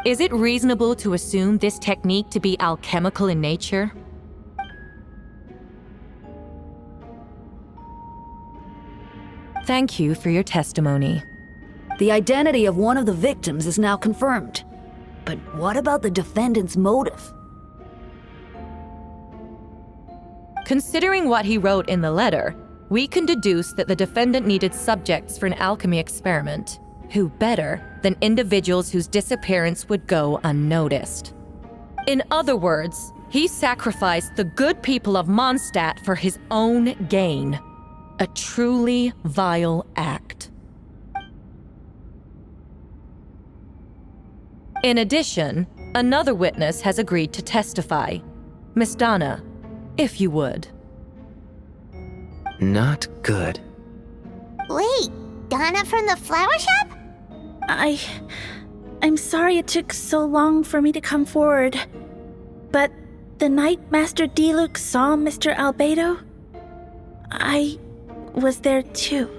Is it reasonable to assume this technique to be alchemical in nature? Thank you for your testimony. The identity of one of the victims is now confirmed. But what about the defendant's motive? Considering what he wrote in the letter, we can deduce that the defendant needed subjects for an alchemy experiment. Who better than individuals whose disappearance would go unnoticed? In other words, he sacrificed the good people of Mondstadt for his own gain. A truly vile act. In addition, another witness has agreed to testify. Miss Donna, if you would. Not good. Wait, Donna from the flower shop? I'm sorry it took so long for me to come forward. But the night Master Diluc saw Mr. Albedo, I was there too.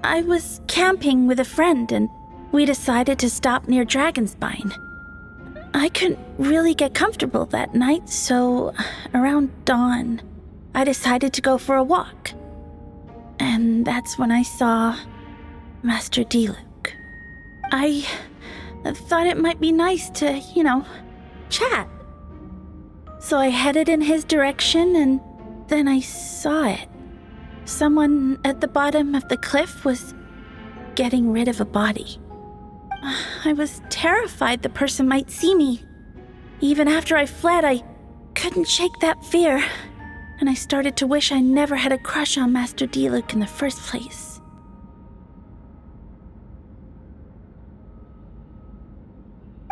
I was camping with a friend and we decided to stop near Dragonspine. I couldn't really get comfortable that night, so around dawn, I decided to go for a walk. And that's when I saw Master Diluc. I thought it might be nice to, chat. So I headed in his direction and then I saw it. Someone at the bottom of the cliff was getting rid of a body. I was terrified the person might see me. Even after I fled, I couldn't shake that fear, and I started to wish I never had a crush on Master Diluc in the first place.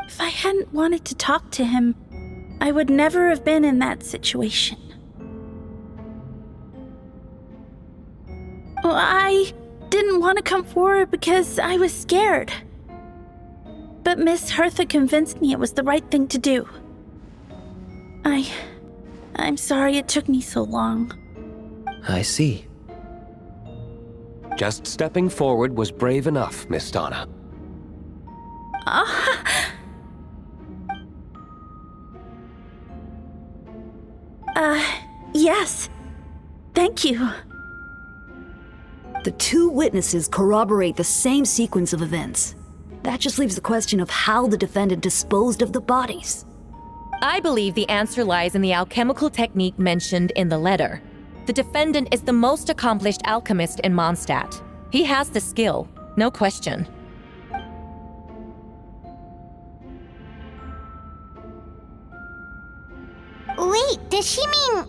If I hadn't wanted to talk to him, I would never have been in that situation. Well, I didn't want to come forward because I was scared. But Miss Hertha convinced me it was the right thing to do. I'm sorry it took me so long. I see. Just stepping forward was brave enough, Miss Donna. Yes. Thank you. The two witnesses corroborate the same sequence of events. That just leaves the question of how the defendant disposed of the bodies. I believe the answer lies in the alchemical technique mentioned in the letter. The defendant is the most accomplished alchemist in Mondstadt. He has the skill, no question. Wait, does she mean...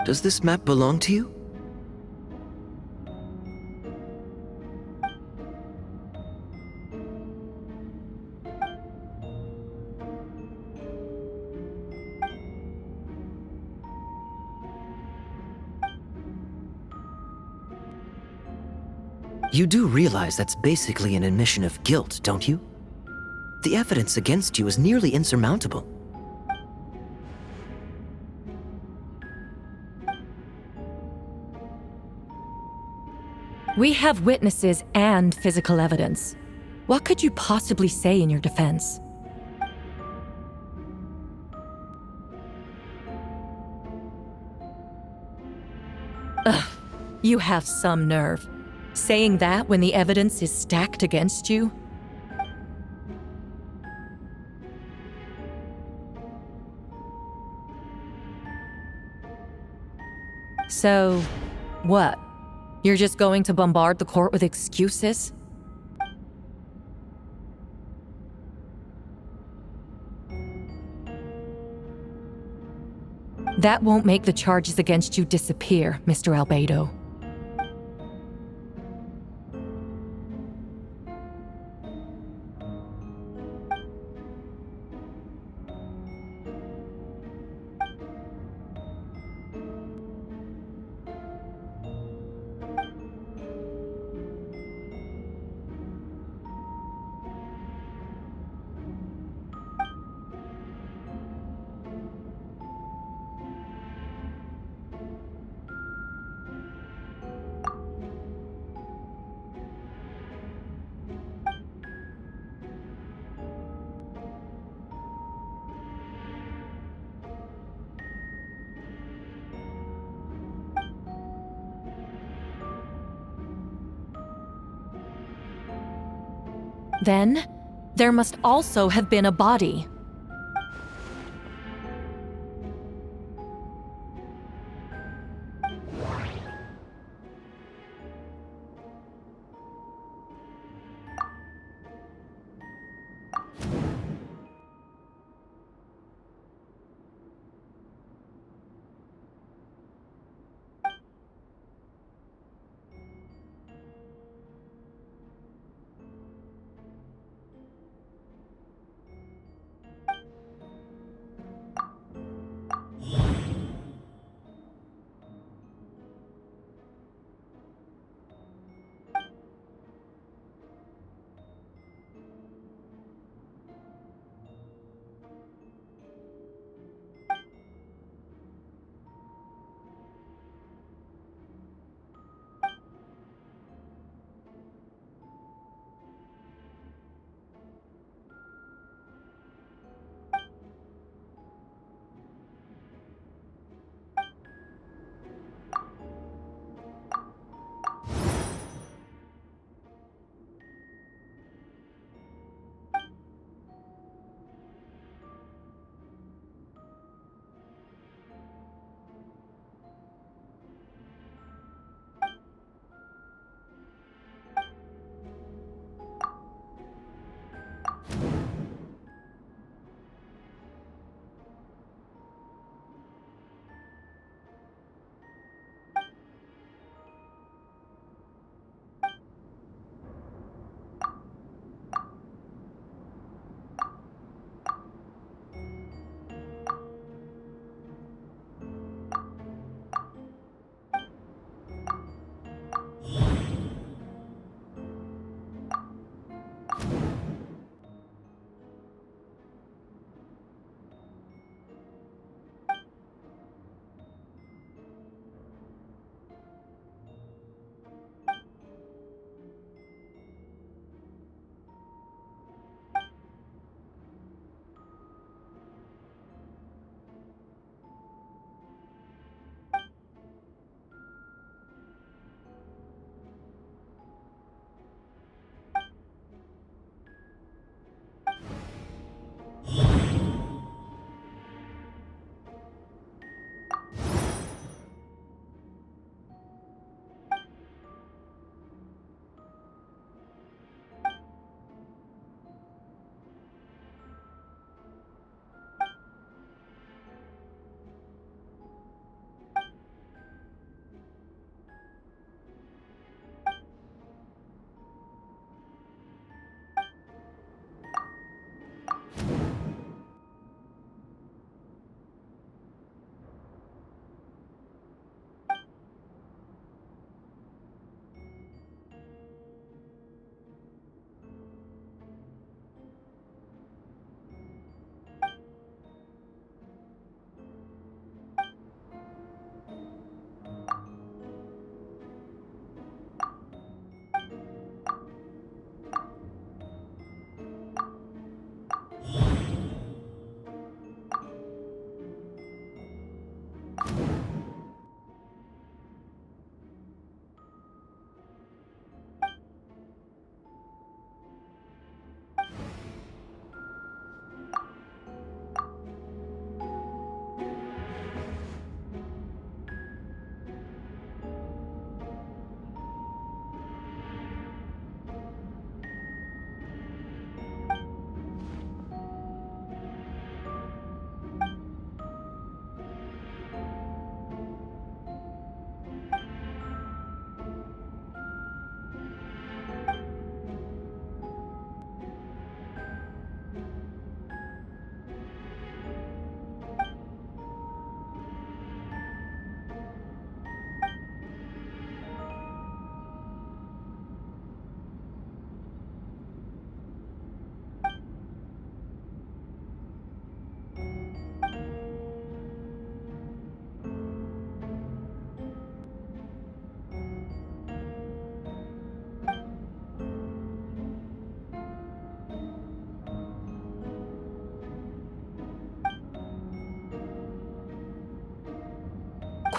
Does this map belong to you? You do realize that's basically an admission of guilt, don't you? The evidence against you is nearly insurmountable. We have witnesses and physical evidence. What could you possibly say in your defense? Ugh, you have some nerve. Saying that when the evidence is stacked against you? So, what? You're just going to bombard the court with excuses? That won't make the charges against you disappear, Mr. Albedo. Then, there must also have been a body.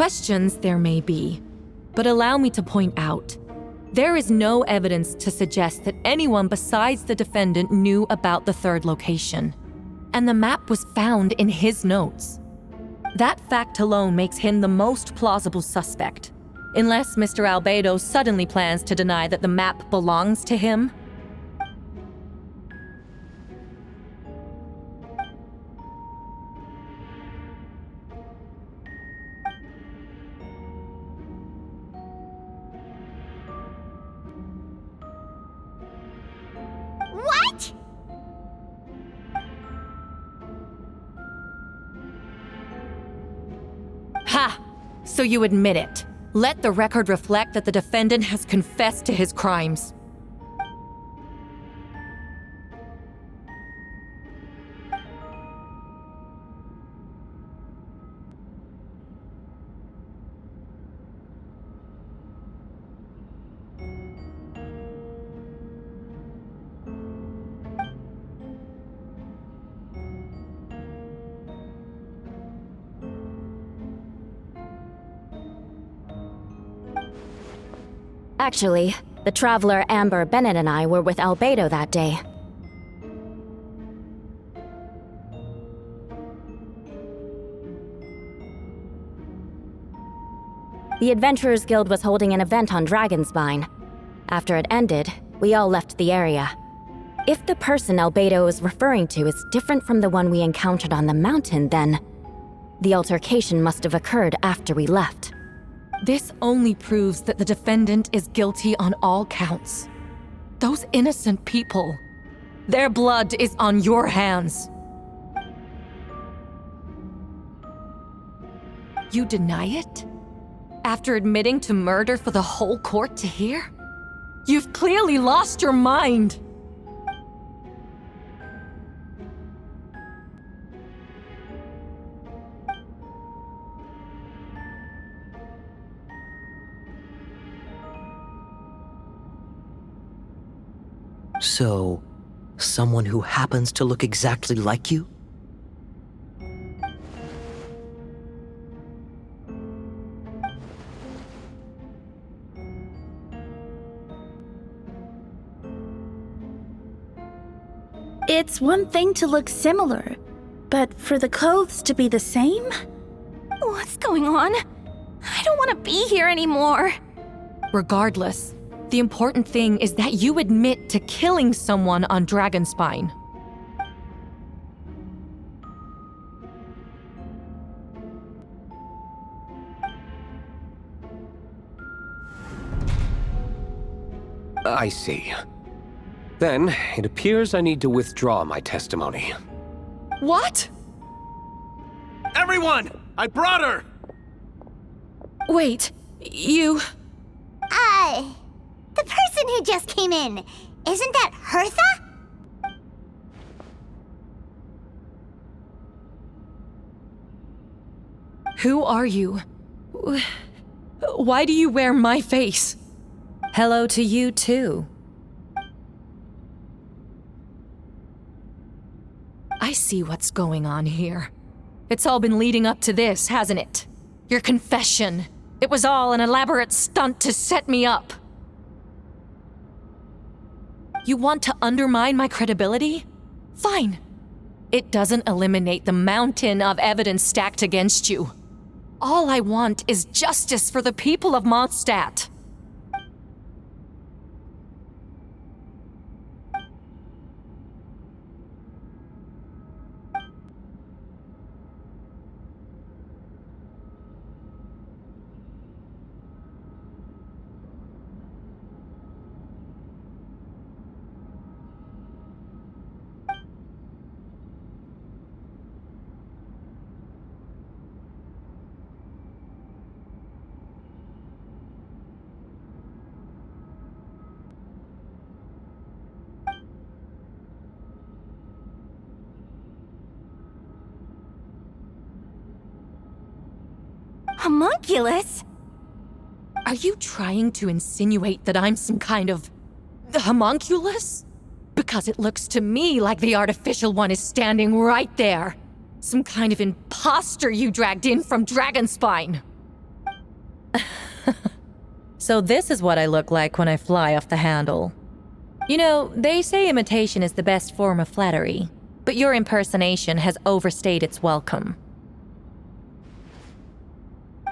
Questions there may be, but allow me to point out, there is no evidence to suggest that anyone besides the defendant knew about the third location, and the map was found in his notes. That fact alone makes him the most plausible suspect, unless Mr. Albedo suddenly plans to deny that the map belongs to him. What? Ha! So you admit it. Let the record reflect that the defendant has confessed to his crimes. Actually, the traveler Amber Bennett and I were with Albedo that day. The Adventurers Guild was holding an event on Dragonspine. After it ended, we all left the area. If the person Albedo is referring to is different from the one we encountered on the mountain, then the altercation must have occurred after we left. This only proves that the defendant is guilty on all counts. Those innocent people, their blood is on your hands. You deny it? After admitting to murder for the whole court to hear? You've clearly lost your mind! So, someone who happens to look exactly like you? It's one thing to look similar, but for the clothes to be the same? What's going on? I don't want to be here anymore. Regardless, the important thing is that you admit to killing someone on Dragonspine. I see. Then, it appears I need to withdraw my testimony. What? Everyone! I brought her! Wait, you... The person who just came in, isn't that Hertha? Who are you? Why do you wear my face? Hello to you, too. I see what's going on here. It's all been leading up to this, hasn't it? Your confession. It was all an elaborate stunt to set me up. You want to undermine my credibility? Fine. It doesn't eliminate the mountain of evidence stacked against you. All I want is justice for the people of Mondstadt. Homunculus? Are you trying to insinuate that I'm some kind of homunculus? Because it looks to me like the artificial one is standing right there. Some kind of imposter you dragged in from Dragonspine. So this is what I look like when I fly off the handle. You know, they say imitation is the best form of flattery, but your impersonation has overstayed its welcome.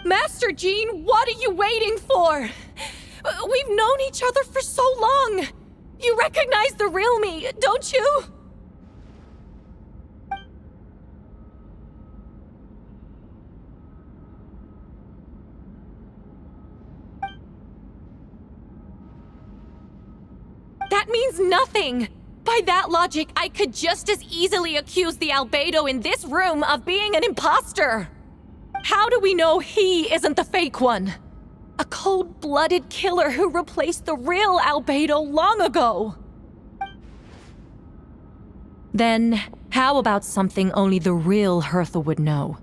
Master Jean, what are you waiting for? We've known each other for so long. You recognize the real me, don't you? That means nothing! By that logic, I could just as easily accuse the albedo in this room of being an imposter! How do we know he isn't the fake one? A cold-blooded killer who replaced the real albedo long ago! Then, how about something only the real Hertha would know?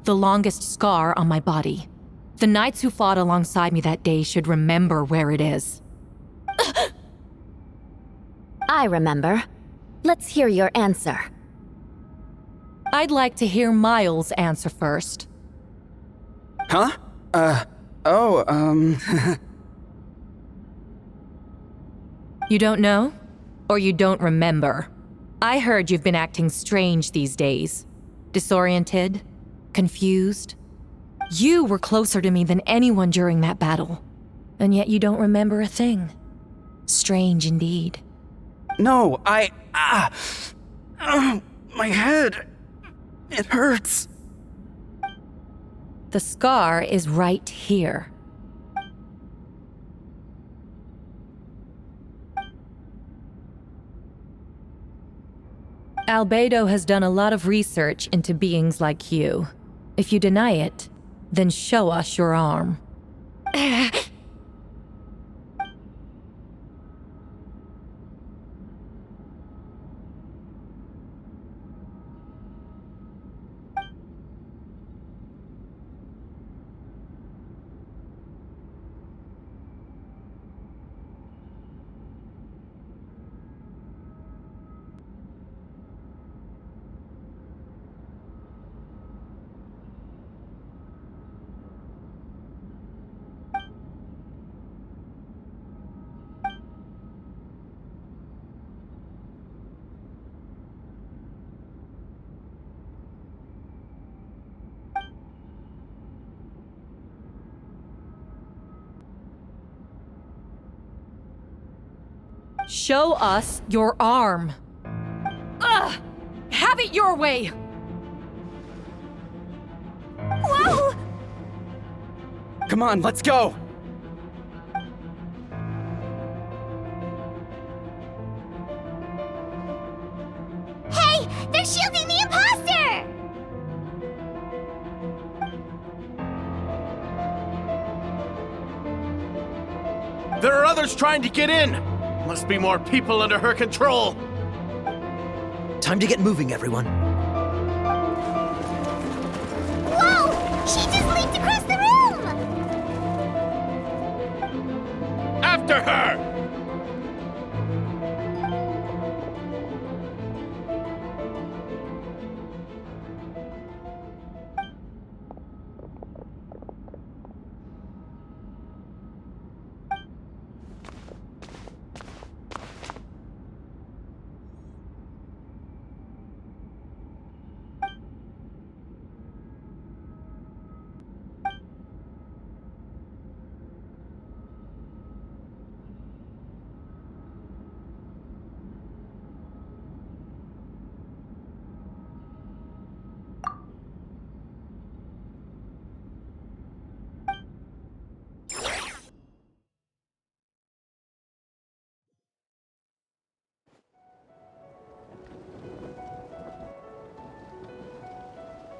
The longest scar on my body. The knights who fought alongside me that day should remember where it is. I remember. Let's hear your answer. I'd like to hear Miles' answer first. Huh? You don't know? Or you don't remember? I heard you've been acting strange these days. Disoriented? Confused? You were closer to me than anyone during that battle. And yet you don't remember a thing. Strange indeed. No, my head. It hurts. The scar is right here. Albedo has done a lot of research into beings like you. If you deny it, then show us your arm. Show us your arm. Ugh! Have it your way! Whoa! Come on, let's go! Hey! They're shielding the imposter! There are others trying to get in! Must be more people under her control! Time to get moving, everyone. Whoa! She just leaped across the room! After her!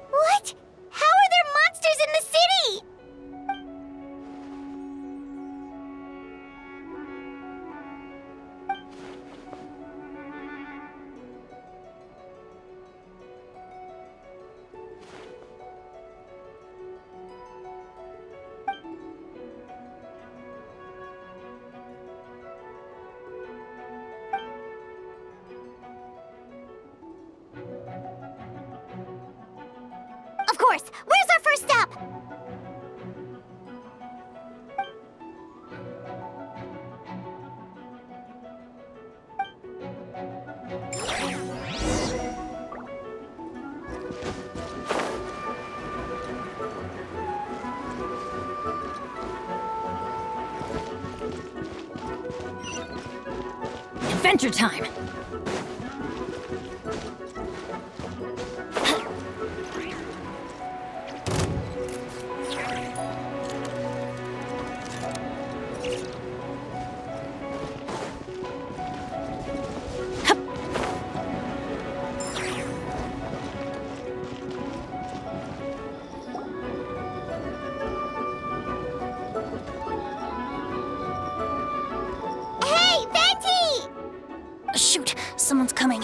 What? How are there monsters in the city? Of course! Where's our first step? Adventure time! Hey, Venti! Shoot, someone's coming.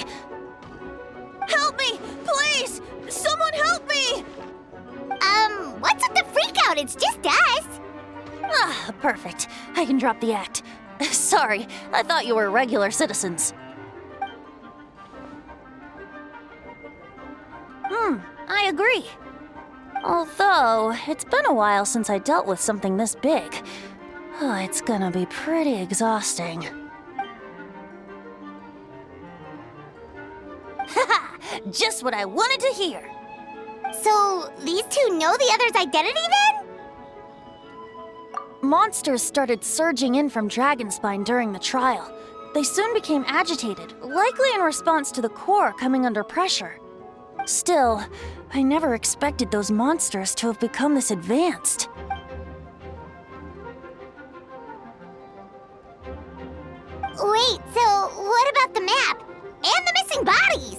Help me! Please! Someone help me! What's with the freakout? It's just us. Ah, perfect. I can drop the act. Sorry, I thought you were regular citizens. I agree. Although, it's been a while since I dealt with something this big. Oh, it's gonna be pretty exhausting. Haha! Just what I wanted to hear! So, these two know the other's identity then? Monsters started surging in from Dragonspine during the trial. They soon became agitated, likely in response to the core coming under pressure. Still, I never expected those monsters to have become this advanced. Wait, so what about the map? And the missing bodies?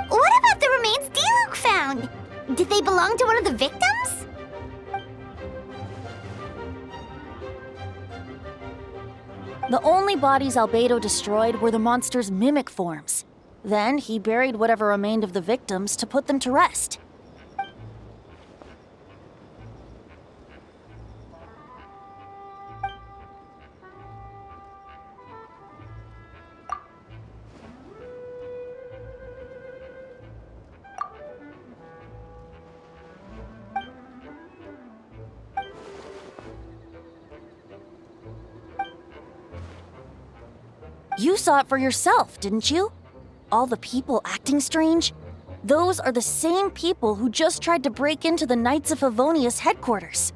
What about the remains Diluc found? Did they belong to one of the victims? The only bodies Albedo destroyed were the monster's mimic forms. Then he buried whatever remained of the victims to put them to rest. You saw it for yourself, didn't you? All the people acting strange? Those are the same people who just tried to break into the Knights of Favonius headquarters.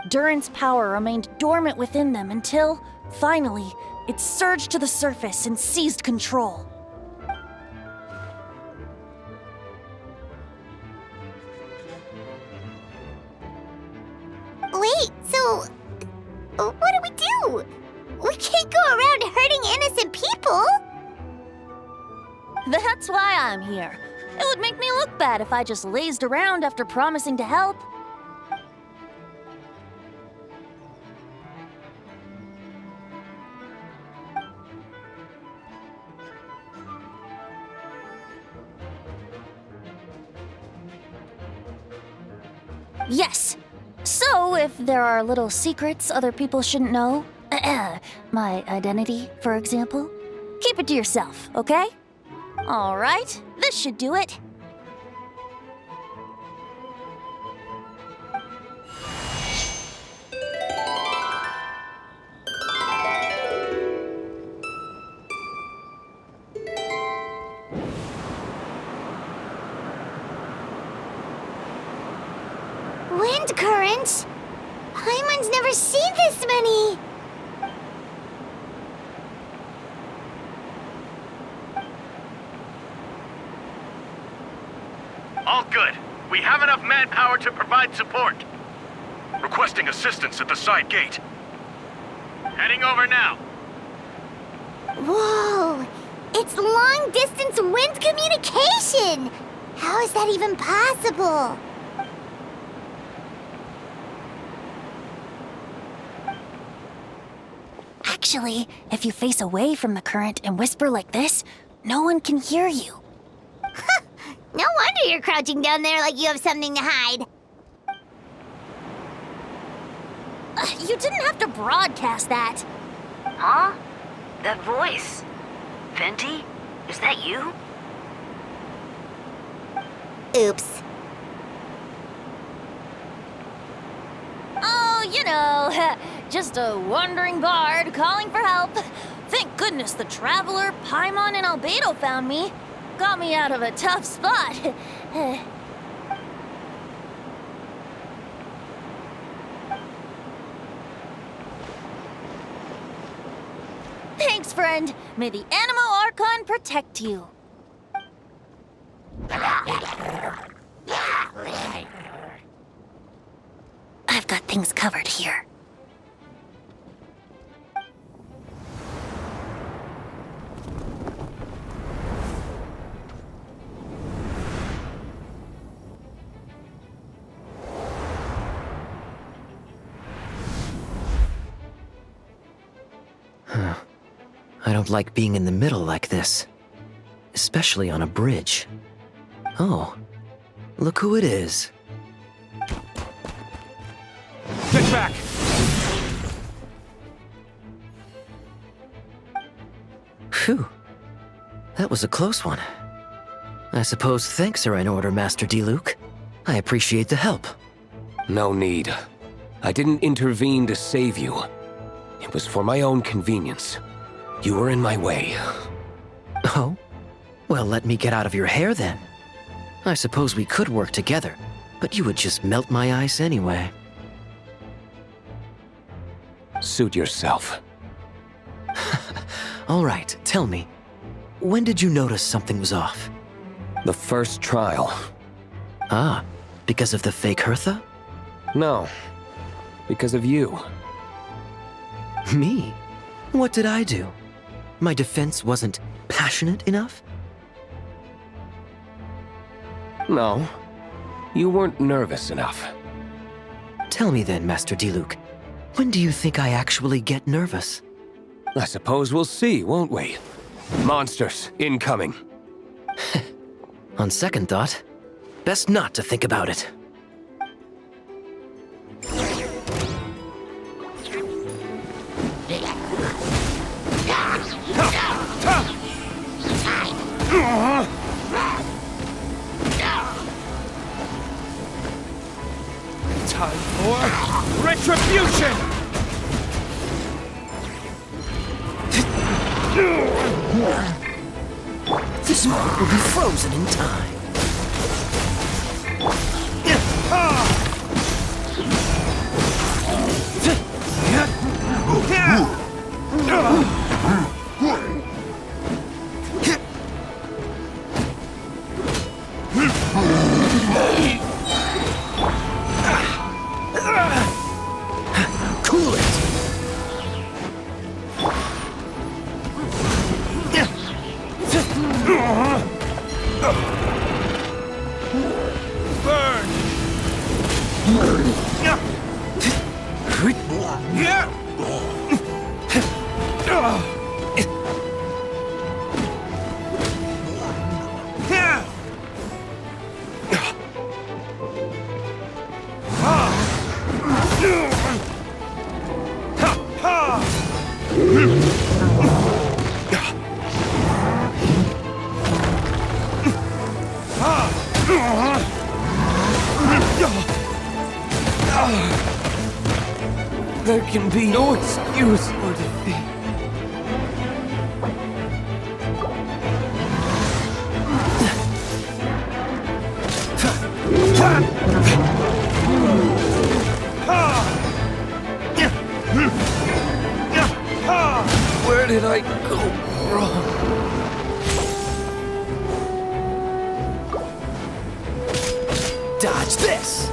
Durin's power remained dormant within them until, finally, it surged to the surface and seized control. Wait, so what do we do? We can't go around hurting innocent people! That's why I'm here. It would make me look bad if I just lazed around after promising to help. Yes. So, if there are little secrets other people shouldn't know, my identity, for example, keep it to yourself, okay? All right, this should do it. Wind currents? Paimon's never seen this many! All good. We have enough manpower to provide support. Requesting assistance at the side gate. Heading over now. Whoa! It's long-distance wind communication! How is that even possible? Actually, if you face away from the current and whisper like this, no one can hear you. No wonder you're crouching down there like you have something to hide. You didn't have to broadcast that. Huh? That voice? Venti? Is that you? Oops. you know, just a wandering bard calling for help. Thank goodness the traveler, Paimon, and Albedo found me. Got me out of a tough spot. Thanks, friend. May the Animo Archon protect you. I've got things covered here. I don't like being in the middle like this, especially on a bridge. Oh, look who it is. Get back! Phew. That was a close one. I suppose thanks are in order, Master Diluc. I appreciate the help. No need. I didn't intervene to save you. It was for my own convenience. You were in my way. Oh? Well, let me get out of your hair then. I suppose we could work together, but you would just melt my ice anyway. Suit yourself. All right, tell me. When did you notice something was off? The first trial. Ah, because of the fake Hertha? No. Because of you. Me? What did I do? My defense wasn't passionate enough? No. You weren't nervous enough. Tell me then, Master Diluc. When do you think I actually get nervous? I suppose we'll see, won't we? Monsters, incoming. On second thought, best not to think about it. Time for retribution! This moment will be frozen in time. Cool it! There can be no excuse for defeat. Where did I go wrong? Dodge this!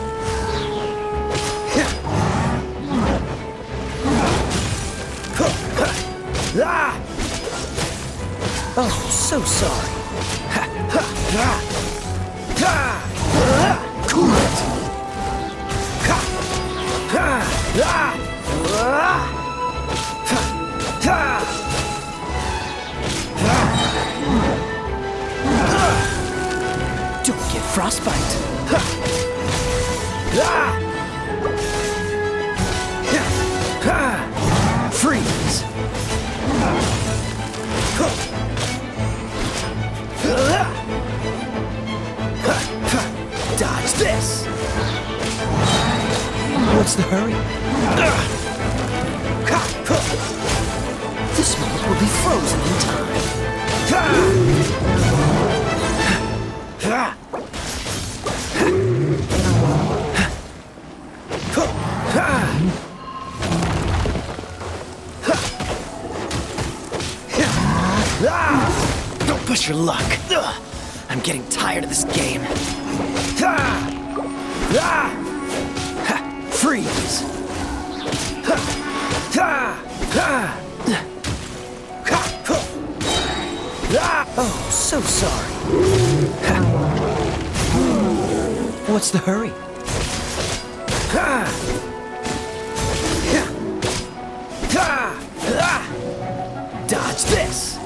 Oh, so sorry. Cool it! Don't get frostbite. Freeze! Dodge this! What's the hurry? Push your luck. Ugh. I'm getting tired of this game. Freeze! Oh, so sorry. What's the hurry? Dodge this!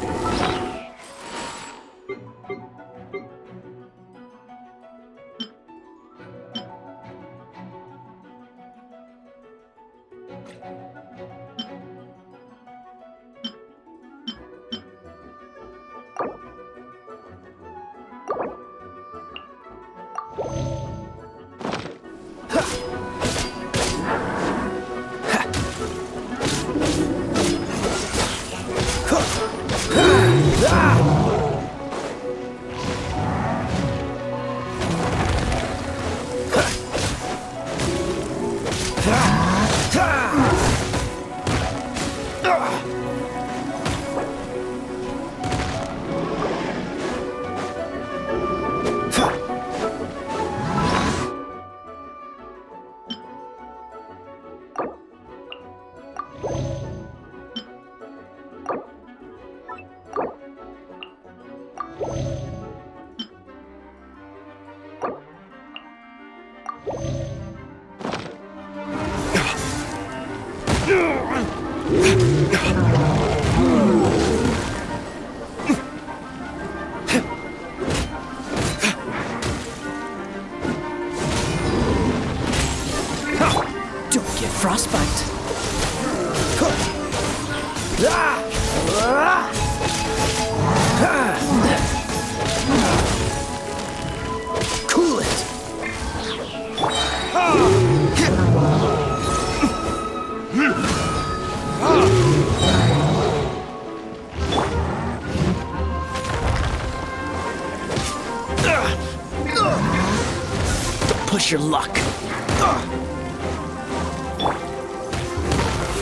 Push your luck.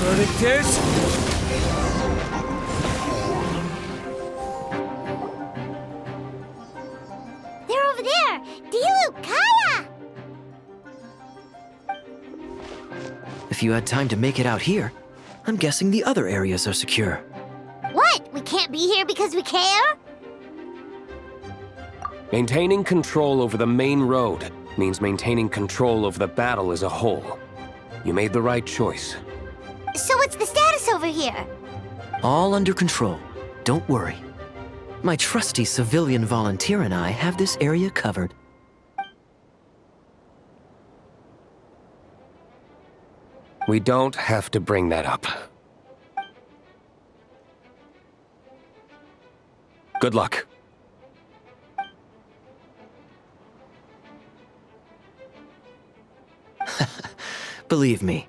Verdict is... They're over there! Dilu, Kaya! If you had time to make it out here, I'm guessing the other areas are secure. What? We can't be here because we care? Maintaining control over the main road means maintaining control over the battle as a whole. You made the right choice. So what's the status over here? All under control. Don't worry. My trusty civilian volunteer and I have this area covered. We don't have to bring that up. Good luck. Believe me,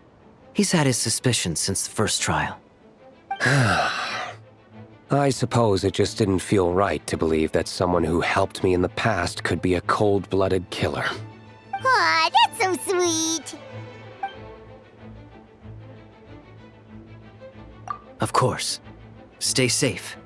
he's had his suspicions since the first trial. I suppose it just didn't feel right to believe that someone who helped me in the past could be a cold-blooded killer. Aw, that's so sweet! Of course. Stay safe.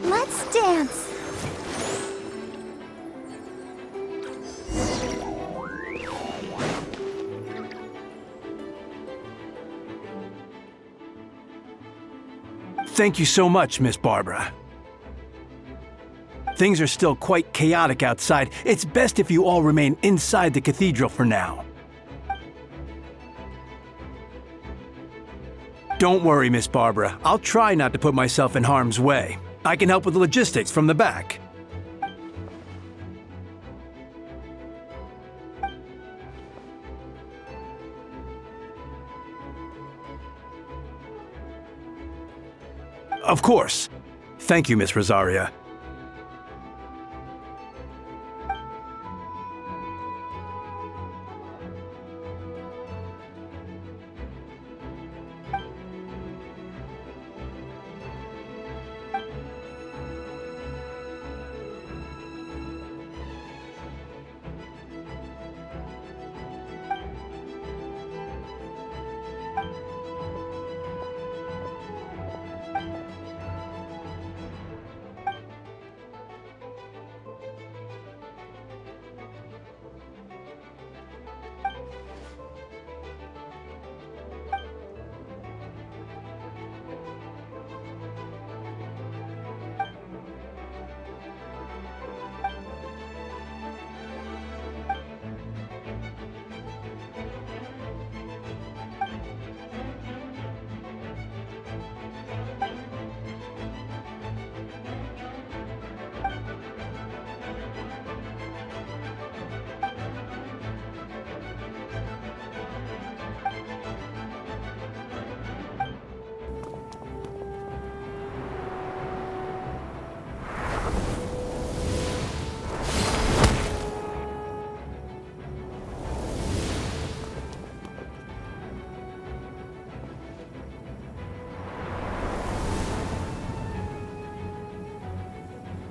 Let's dance! Thank you so much, Miss Barbara. Things are still quite chaotic outside. It's best if you all remain inside the cathedral for now. Don't worry, Miss Barbara. I'll try not to put myself in harm's way. I can help with the logistics from the back. Of course. Thank you, Miss Rosaria.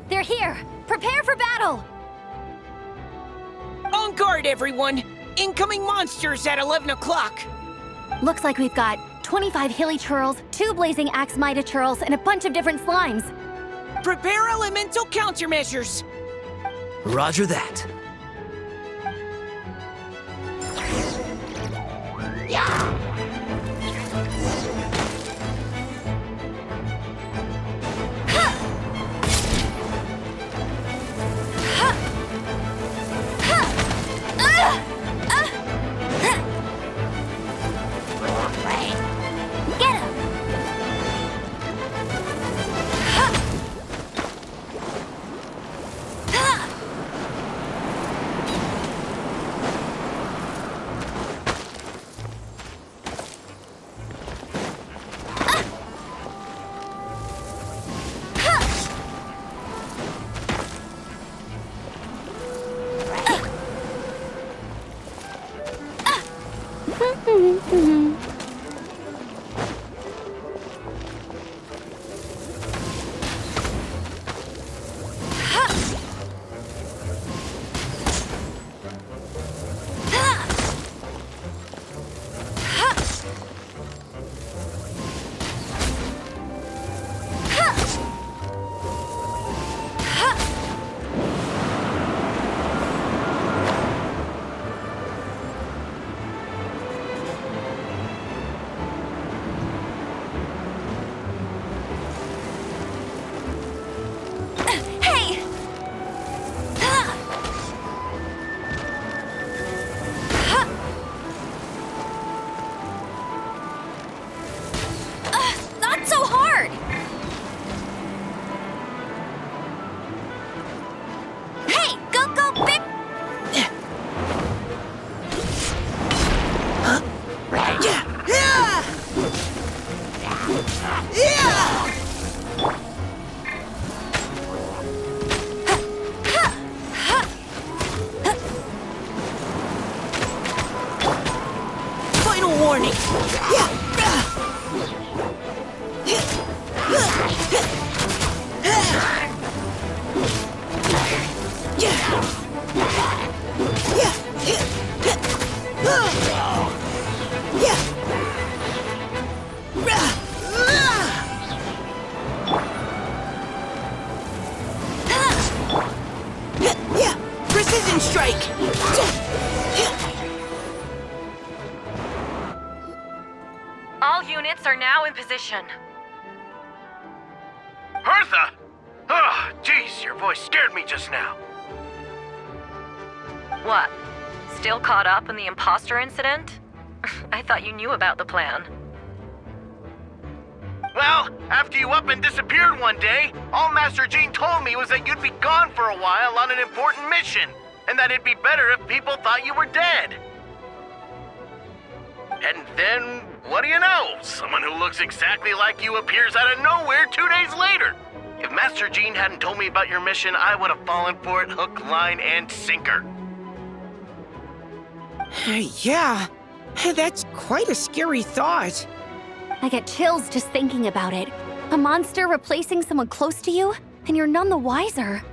They're here! Prepare for battle! On guard, everyone! Incoming monsters at 11 o'clock! Looks like we've got 25 hilly churls, 2 blazing axe mythical, and a bunch of different slimes. Prepare elemental countermeasures! Roger that. Precision strike! All units are now in position. Hertha! Oh, jeez, your voice scared me just now. What? Still caught up in the imposter incident? I thought you knew about the plan. Well, after you up and disappeared one day, all Master Jean told me was that you'd be gone for a while on an important mission, and that it'd be better if people thought you were dead. And then, what do you know? Someone who looks exactly like you appears out of nowhere 2 days later. If Master Jean hadn't told me about your mission, I would have fallen for it hook, line, and sinker. Yeah, that's quite a scary thought. I get chills just thinking about it. A monster replacing someone close to you, and you're none the wiser.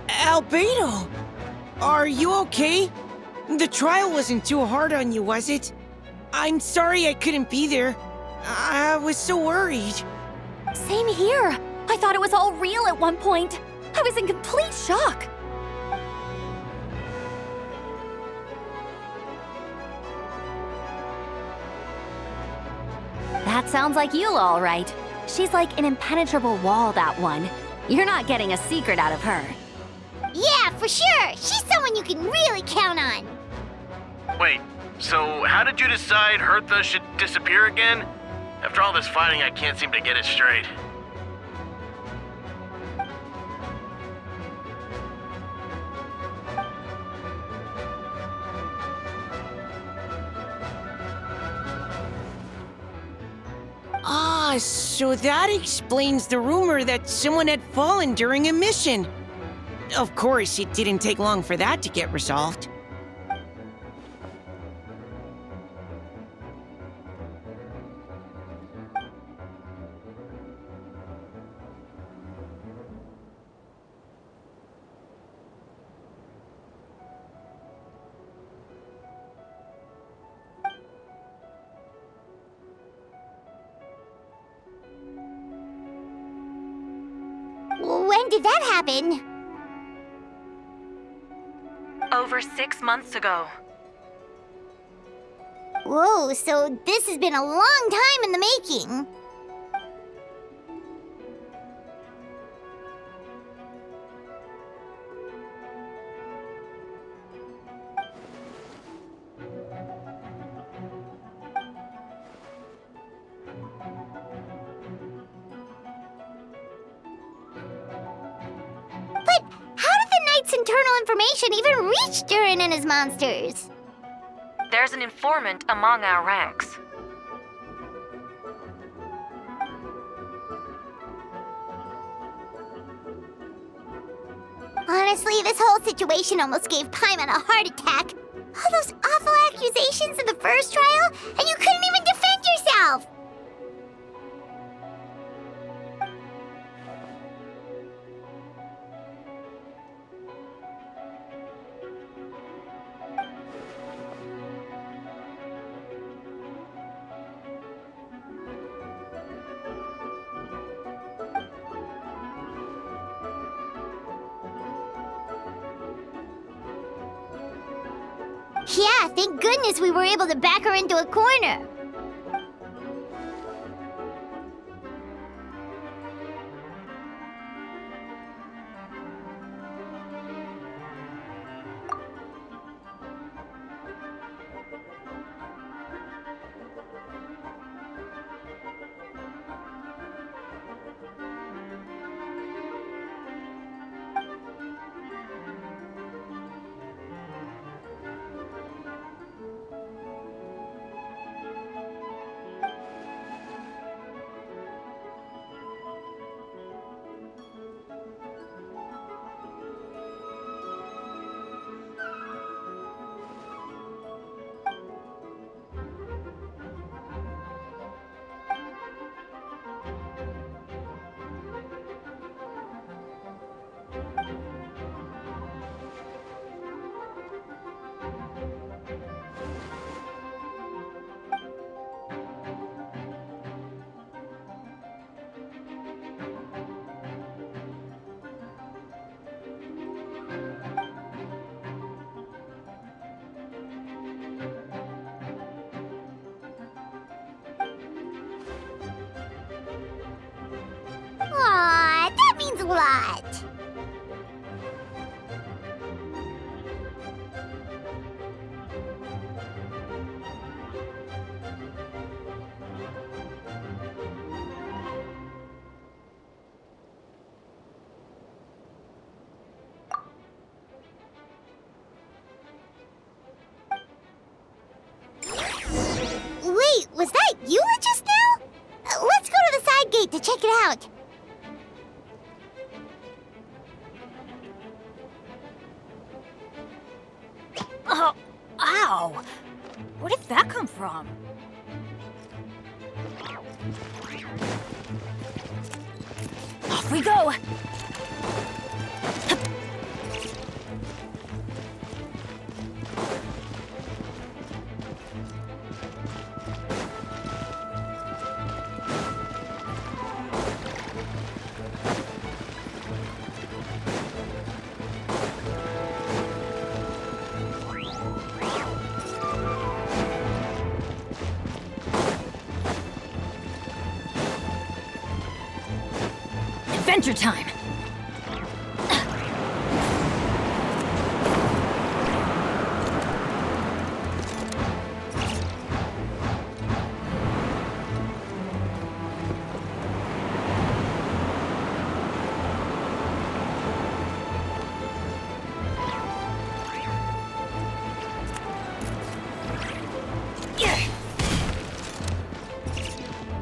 Albedo! Are you okay? The trial wasn't too hard on you, was it? I'm sorry I couldn't be there. I was so worried. Same here. I thought it was all real at one point. I was in complete shock. That sounds like you, all right. She's like an impenetrable wall, that one. You're not getting a secret out of her. Yeah, for sure. She's someone you can really count on. Wait, so how did you decide Hertha should disappear again? After all this fighting, I can't seem to get it straight. Ah, so that explains the rumor that someone had fallen during a mission. Of course, it didn't take long for that to get resolved. When did that happen? Over 6 months ago. Whoa, so this has been a long time in the making. But how did the Knight's internal information even reach Durin and his monsters? There's an informant among our ranks. Honestly, this whole situation almost gave Paimon a heart attack. All those awful accusations in the first trial, and you couldn't even defend yourself! Yeah, thank goodness we were able to back her into a corner. lot. Wait, was that Eula just now? Let's go to the side gate to check it out. Oh, ow! Where did that come from? Off we go! Adventure time!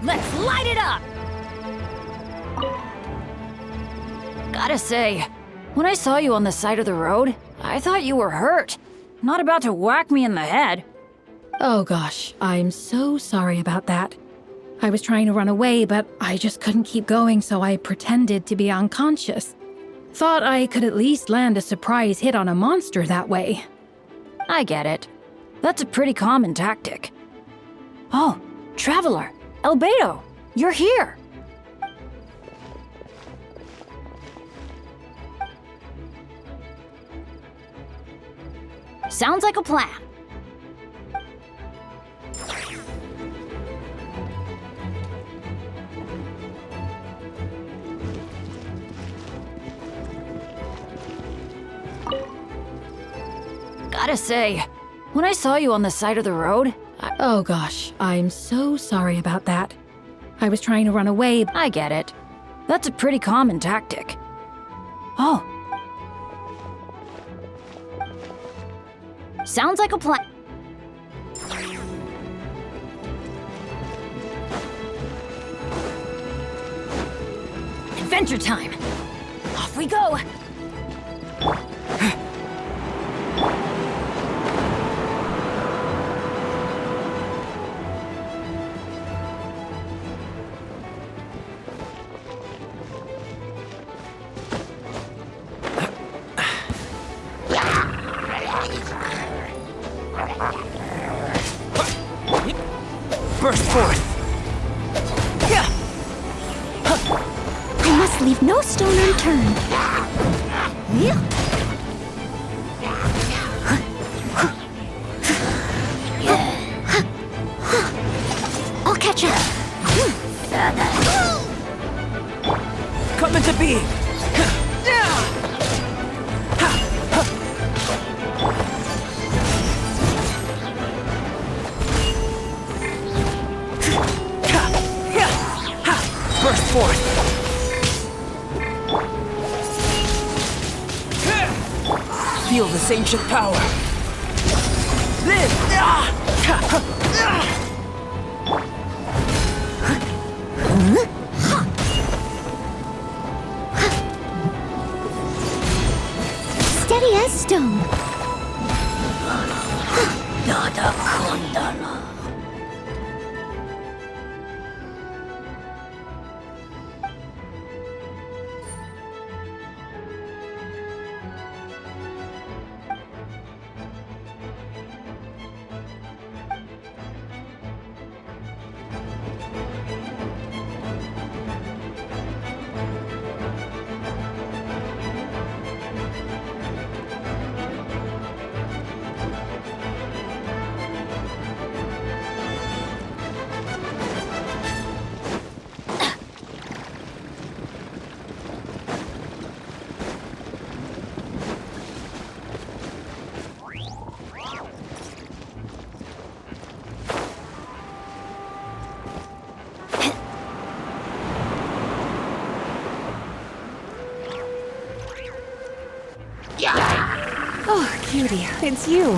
Let's light it up! Gotta say, when I saw you on the side of the road, I thought you were hurt. Not about to whack me in the head. Oh gosh, I'm so sorry about that. I was trying to run away, but I just couldn't keep going, so I pretended to be unconscious. Thought I could at least land a surprise hit on a monster that way. I get it. That's a pretty common tactic. Oh, Traveler, Albedo, you're here! Sounds like a plan. Gotta say, when I saw you on the side of the road, Oh gosh, I'm so sorry about that. I was trying to run away. I get it. That's a pretty common tactic. Oh. Sounds like a plan. Adventure time! Off we go! Burst forth! I must leave no stone unturned. I'll catch up. Come into being! Burst forth! Feel this ancient power! Live! Steady as stone. Nada Kondana. Beauty, it's you.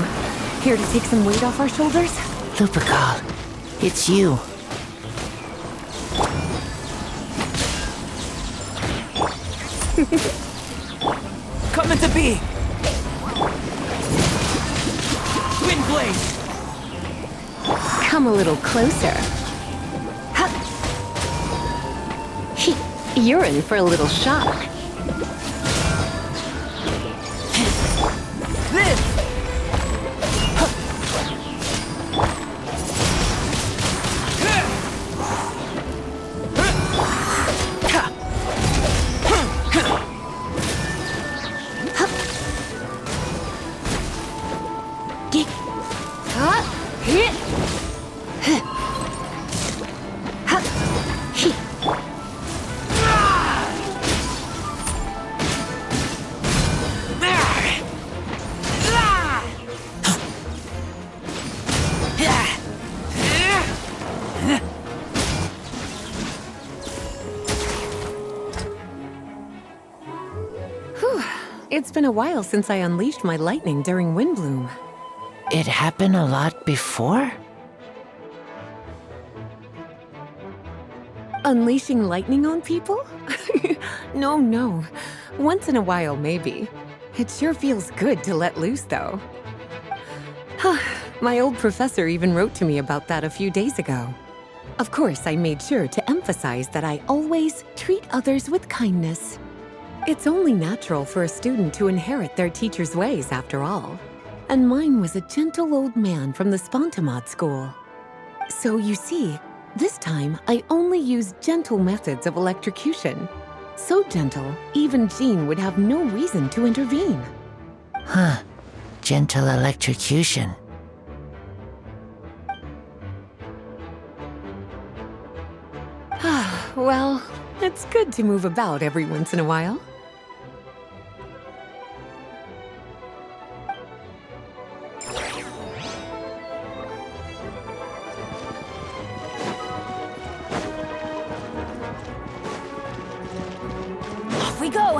Here to take some weight off our shoulders? Lupical, it's you. Coming to be! Wind Blaze! Come a little closer. Ha! You're in for a little shock. This! It's been a while since I unleashed my lightning during Windbloom. It happened a lot before? Unleashing lightning on people? No. Once in a while, maybe. It sure feels good to let loose, though. My old professor even wrote to me about that a few days ago. Of course, I made sure to emphasize that I always treat others with kindness. It's only natural for a student to inherit their teacher's ways, after all. And mine was a gentle old man from the Spontamod school. So you see, this time I only used gentle methods of electrocution. So gentle, even Jean would have no reason to intervene. Huh. Gentle electrocution. Well, it's good to move about every once in a while. Off we go!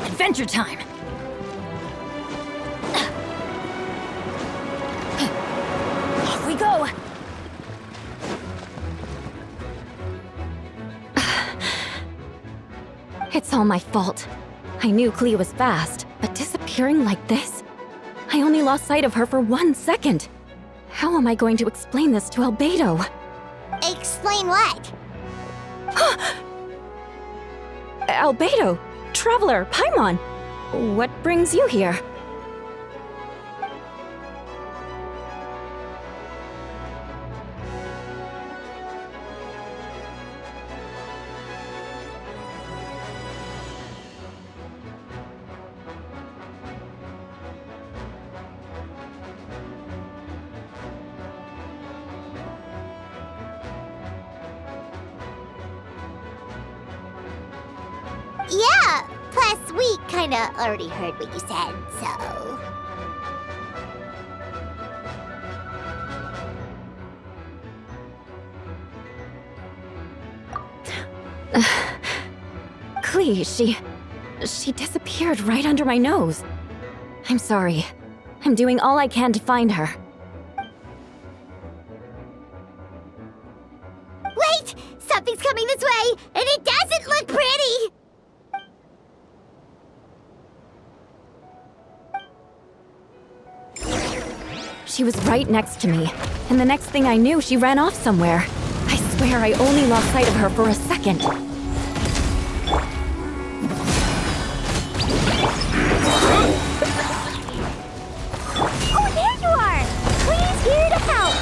Adventure time! Off we go! It's all my fault. I knew Clea was fast, but disappearing like this? I only lost sight of her for 1 second. How am I going to explain this to Albedo? Explain what? Albedo! Traveler! Paimon! What brings you here? Yeah, plus we kinda already heard what you said, so... Clea, she disappeared right under my nose. I'm sorry. I'm doing all I can to find her. Wait! Something's coming this way, and it doesn't look pretty! She was right next to me, and the next thing I knew, she ran off somewhere. I swear I only lost sight of her for a second. Oh, there you are! Please here to help!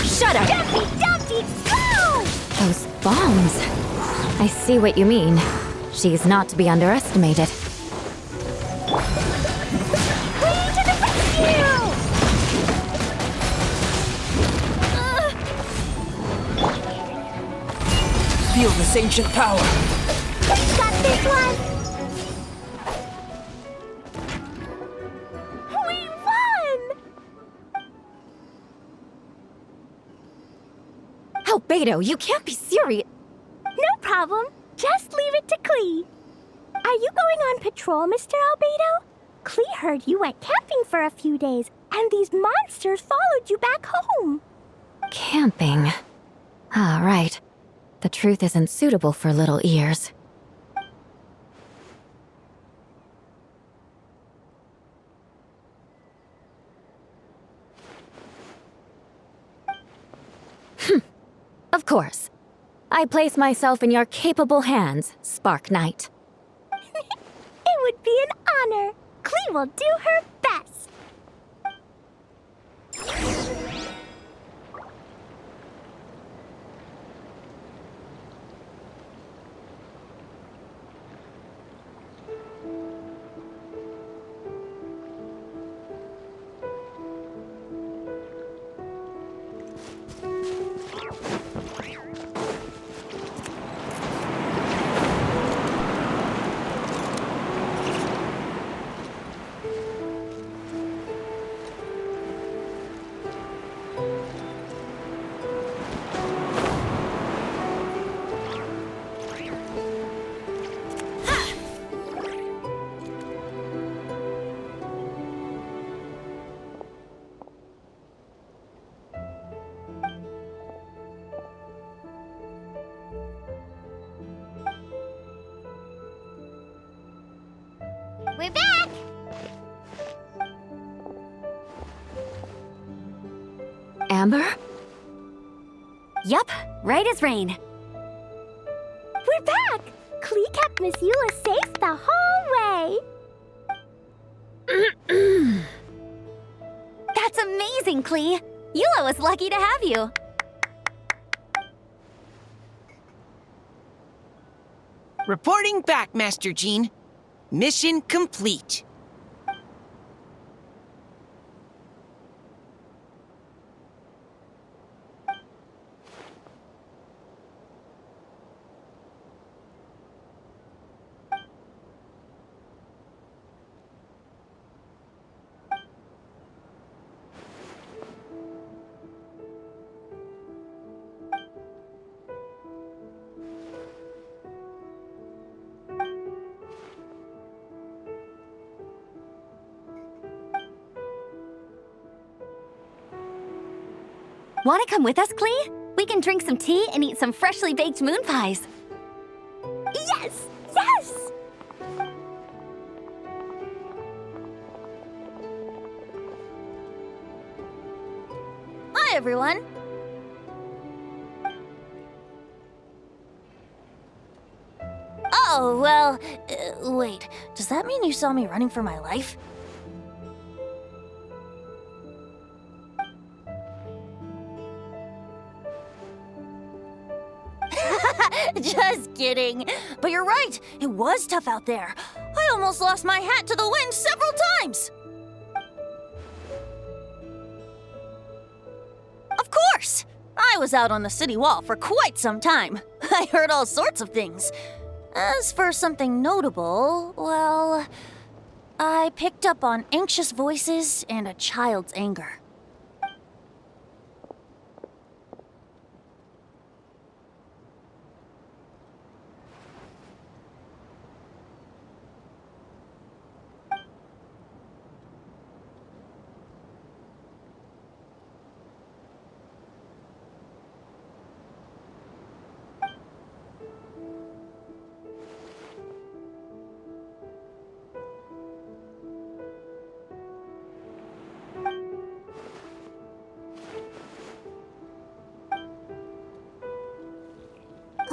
Shut up! Dumpty, Dumpty, go! Those bombs. I see what you mean. She's not to be underestimated. Queen to the rescue! Feel this ancient power. Got this one! We won! Albedo, you can't be serious. No problem. just leave it to Klee. Are you going on patrol, Mr. Albedo? Klee heard you went camping for a few days, and these monsters followed you back home. Camping. Ah, right. The truth isn't suitable for little ears. Of course. I place myself in your capable hands, Spark Knight. It would be an honor. Klee will do her best. We're back! Amber? Yup, right as rain. We're back! Klee kept Miss Eula safe the whole way. That's amazing, Klee. Eula was lucky to have you. Reporting back, Master Jean. Mission complete. Want to come with us, Klee? We can drink some tea and eat some freshly baked moon pies. Yes! Yes! Hi, everyone. Oh, well, wait. Does that mean you saw me running for my life? Just kidding. But you're right. It was tough out there. I almost lost my hat to the wind several times. Of course. I was out on the city wall for quite some time. I heard all sorts of things. As for something notable, well, I picked up on anxious voices and a child's anger.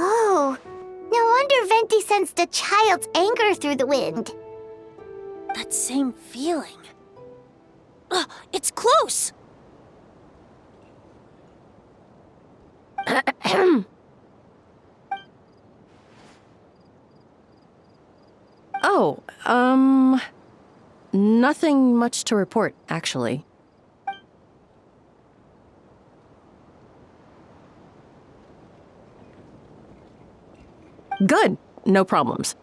Oh, no wonder Venti sensed a child's anger through the wind. That same feeling. It's close! Oh, nothing much to report, actually. Good. No problems.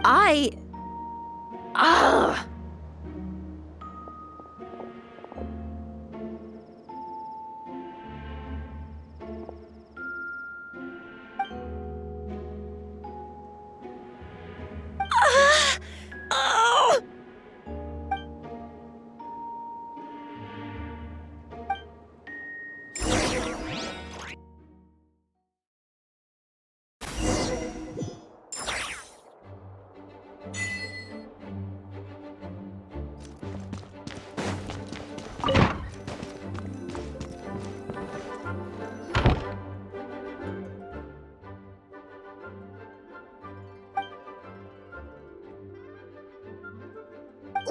Ugh.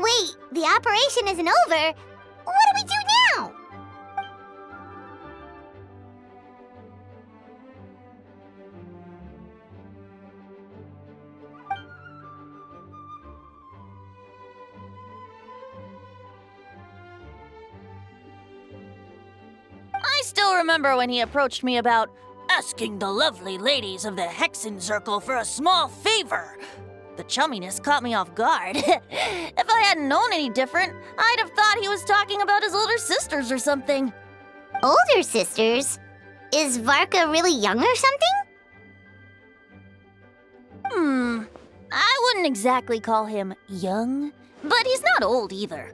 Wait, the operation isn't over. What do we do now? I still remember when he approached me about asking the lovely ladies of the Hexen Circle for a small favor. The chumminess caught me off guard. If I hadn't known any different, I'd have thought he was talking about his older sisters or something. Older sisters? Is Varka really young or something? I wouldn't exactly call him young, but he's not old either.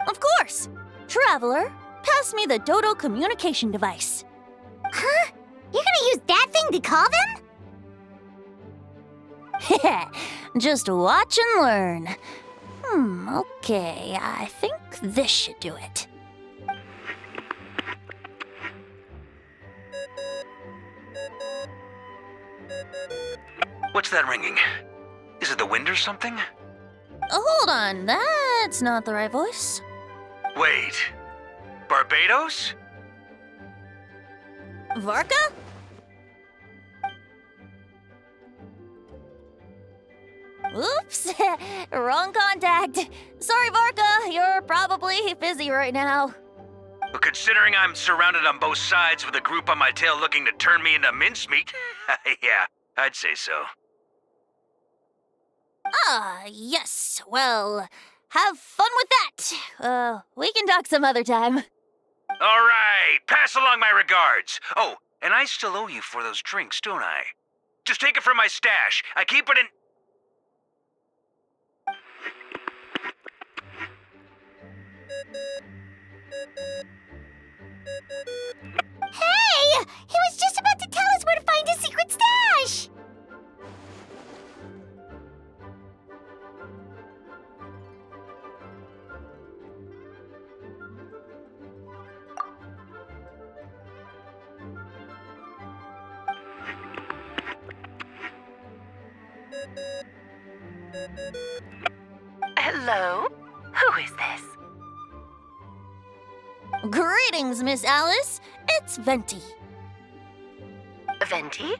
Of course! Traveler, pass me the Dodo communication device. Huh? You're gonna use that thing to call them? Just watch and learn. Okay, I think this should do it. What's that ringing? Is it the wind or something? Hold on, that's not the right voice. Wait. Barbados? Varka? Oops, wrong contact. Sorry, Varka, you're probably busy right now. Well, considering I'm surrounded on both sides with a group on my tail looking to turn me into mincemeat, yeah, I'd say so. Yes. Well, have fun with that. We can talk some other time. All right, pass along my regards. Oh, and I still owe you for those drinks, don't I? Just take it from my stash. I keep it in... Hey! He was just about to tell us where to find his secret stash! Hello? Who is this? Greetings, Miss Alice. It's Venti. Venti?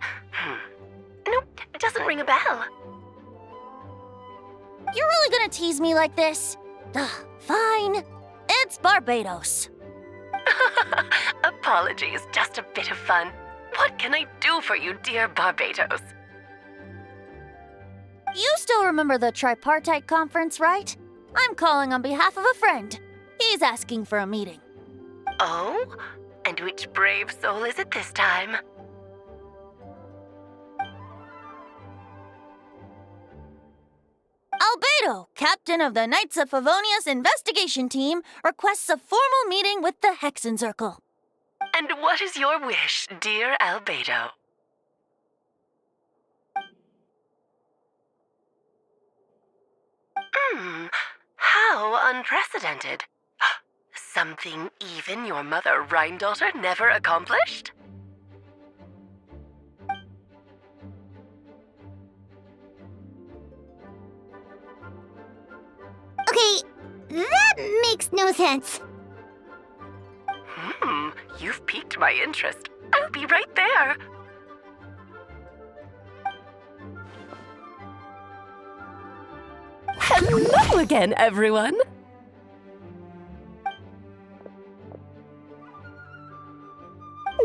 Nope, it doesn't ring a bell. You're really gonna tease me like this? Fine. It's Barbados. Apologies, just a bit of fun. What can I do for you, dear Barbados? You still remember the tripartite conference, right? I'm calling on behalf of a friend. He's asking for a meeting. Oh? And which brave soul is it this time? Albedo, captain of the Knights of Favonius investigation team, requests a formal meeting with the Hexen Circle. And what is your wish, dear Albedo? How unprecedented. Something even your mother Rhine-daughter never accomplished? Okay, that makes no sense. You've piqued my interest. I'll be right there. Hello again, everyone!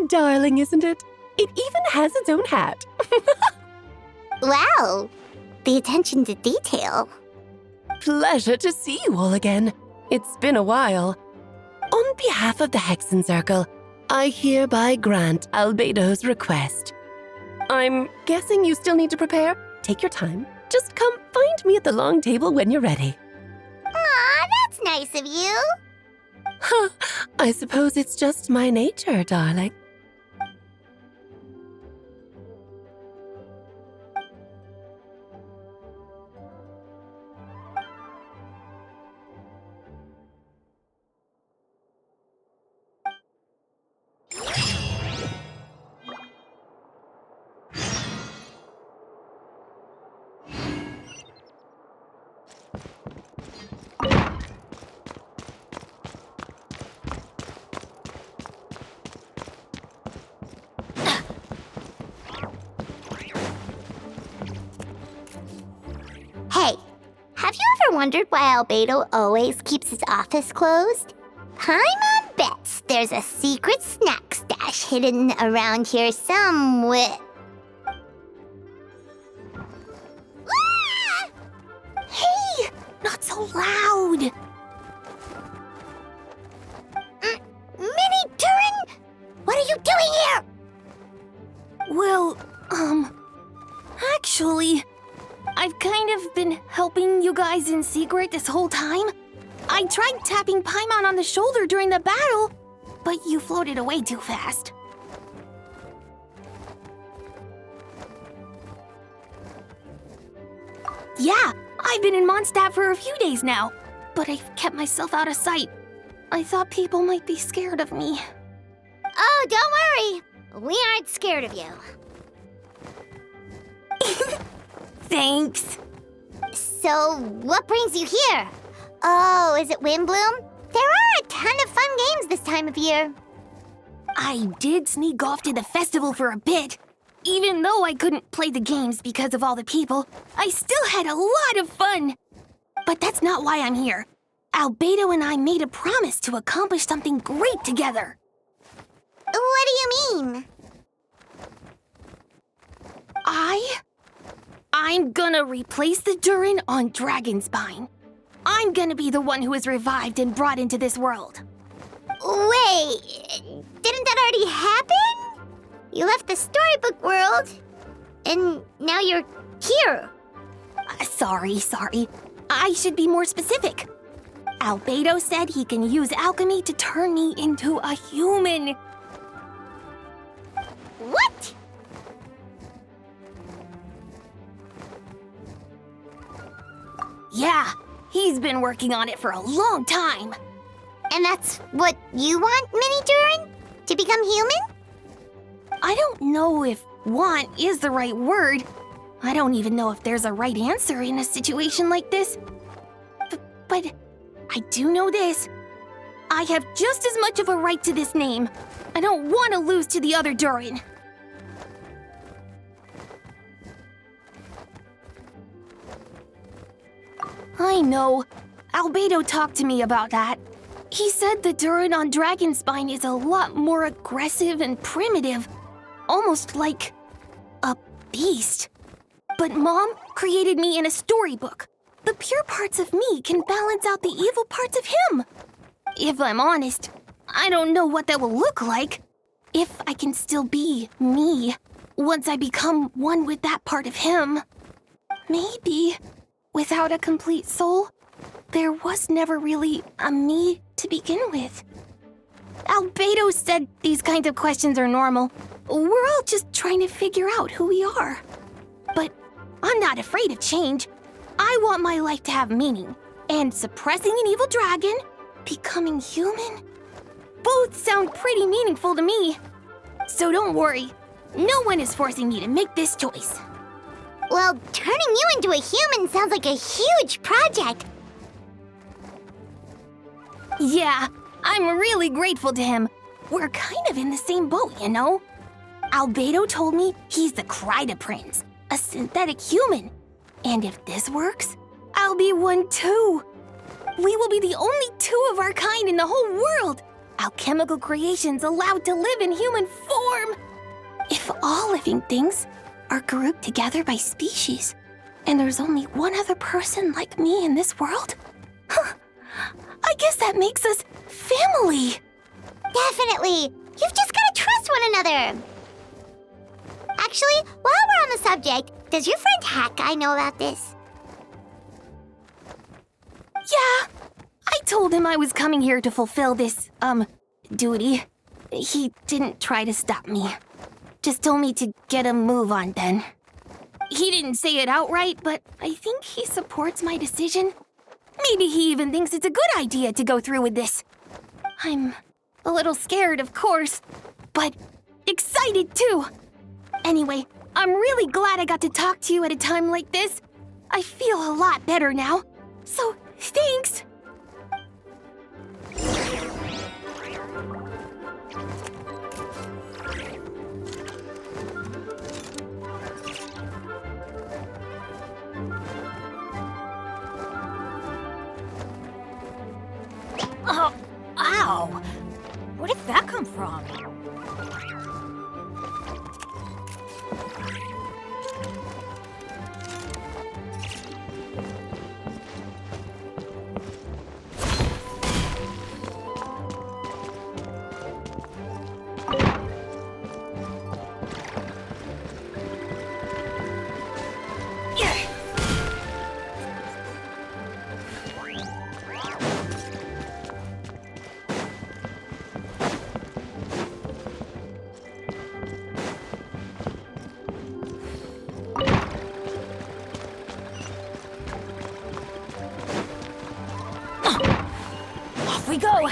Darling, isn't it? It even has its own hat. Wow, the attention to detail. Pleasure to see you all again. It's been a while. On behalf of the Hexen Circle, I hereby grant Albedo's request. I'm guessing you still need to prepare? Take your time. Just come find me at the long table when you're ready. Aw, that's nice of you. Huh, I suppose it's just my nature, darling. Hey, have you ever wondered why Albedo always keeps his office closed? Paimon bets there's a secret snack stash hidden around here somewhere. Ah! Hey! Not so loud! Minnie Turin? What are you doing here? Well, actually, I've kind of been helping you guys in secret this whole time. I tried tapping Paimon on the shoulder during the battle, but you floated away too fast. Yeah, I've been in Mondstadt for a few days now, but I've kept myself out of sight. I thought people might be scared of me. Oh, don't worry. We aren't scared of you. Thanks. So, what brings you here? Oh, is it Windbloom? There are a ton of fun games this time of year. I did sneak off to the festival for a bit. Even though I couldn't play the games because of all the people, I still had a lot of fun. But that's not why I'm here. Albedo and I made a promise to accomplish something great together. What do you mean? I'm gonna replace the Durin on Dragonspine. I'm gonna be the one who is revived and brought into this world. Wait, didn't that already happen? You left the storybook world, and now you're here. Sorry. I should be more specific. Albedo said he can use alchemy to turn me into a human. What? Yeah, he's been working on it for a long time. And that's what you want, Minnie Durin? To become human? I don't know if want is the right word. I don't even know if there's a right answer in a situation like this. But I do know this. I have just as much of a right to this name. I don't want to lose to the other Durin. I know. Albedo talked to me about that. He said the Durin on Dragonspine is a lot more aggressive and primitive. Almost like a beast. But Mom created me in a storybook. The pure parts of me can balance out the evil parts of him. If I'm honest, I don't know what that will look like. If I can still be me once I become one with that part of him. Maybe without a complete soul, there was never really a me to begin with. Albedo said these kinds of questions are normal. We're all just trying to figure out who we are. But I'm not afraid of change. I want my life to have meaning. And suppressing an evil dragon, becoming human, both sound pretty meaningful to me. So don't worry. No one is forcing me to make this choice. Well, turning you into a human sounds like a huge project. Yeah, I'm really grateful to him. We're kind of in the same boat, you know? Albedo told me he's the Kryda Prince, a synthetic human. And if this works, I'll be one too. We will be the only two of our kind in the whole world. Alchemical creations allowed to live in human form. If all living things are grouped together by species, and there's only one other person like me in this world, I guess that makes us family. Definitely. You've just gotta trust one another. Actually, while we're on the subject, does your friend Hack Guy know about this? Yeah, I told him I was coming here to fulfill this, duty. He didn't try to stop me. Just told me to get a move on then. He didn't say it outright, but I think he supports my decision. Maybe he even thinks it's a good idea to go through with this. I'm a little scared, of course, but excited too. Anyway, I'm really glad I got to talk to you at a time like this. I feel a lot better now. So, thanks. Oh, ow! Where did that come from? Off we go!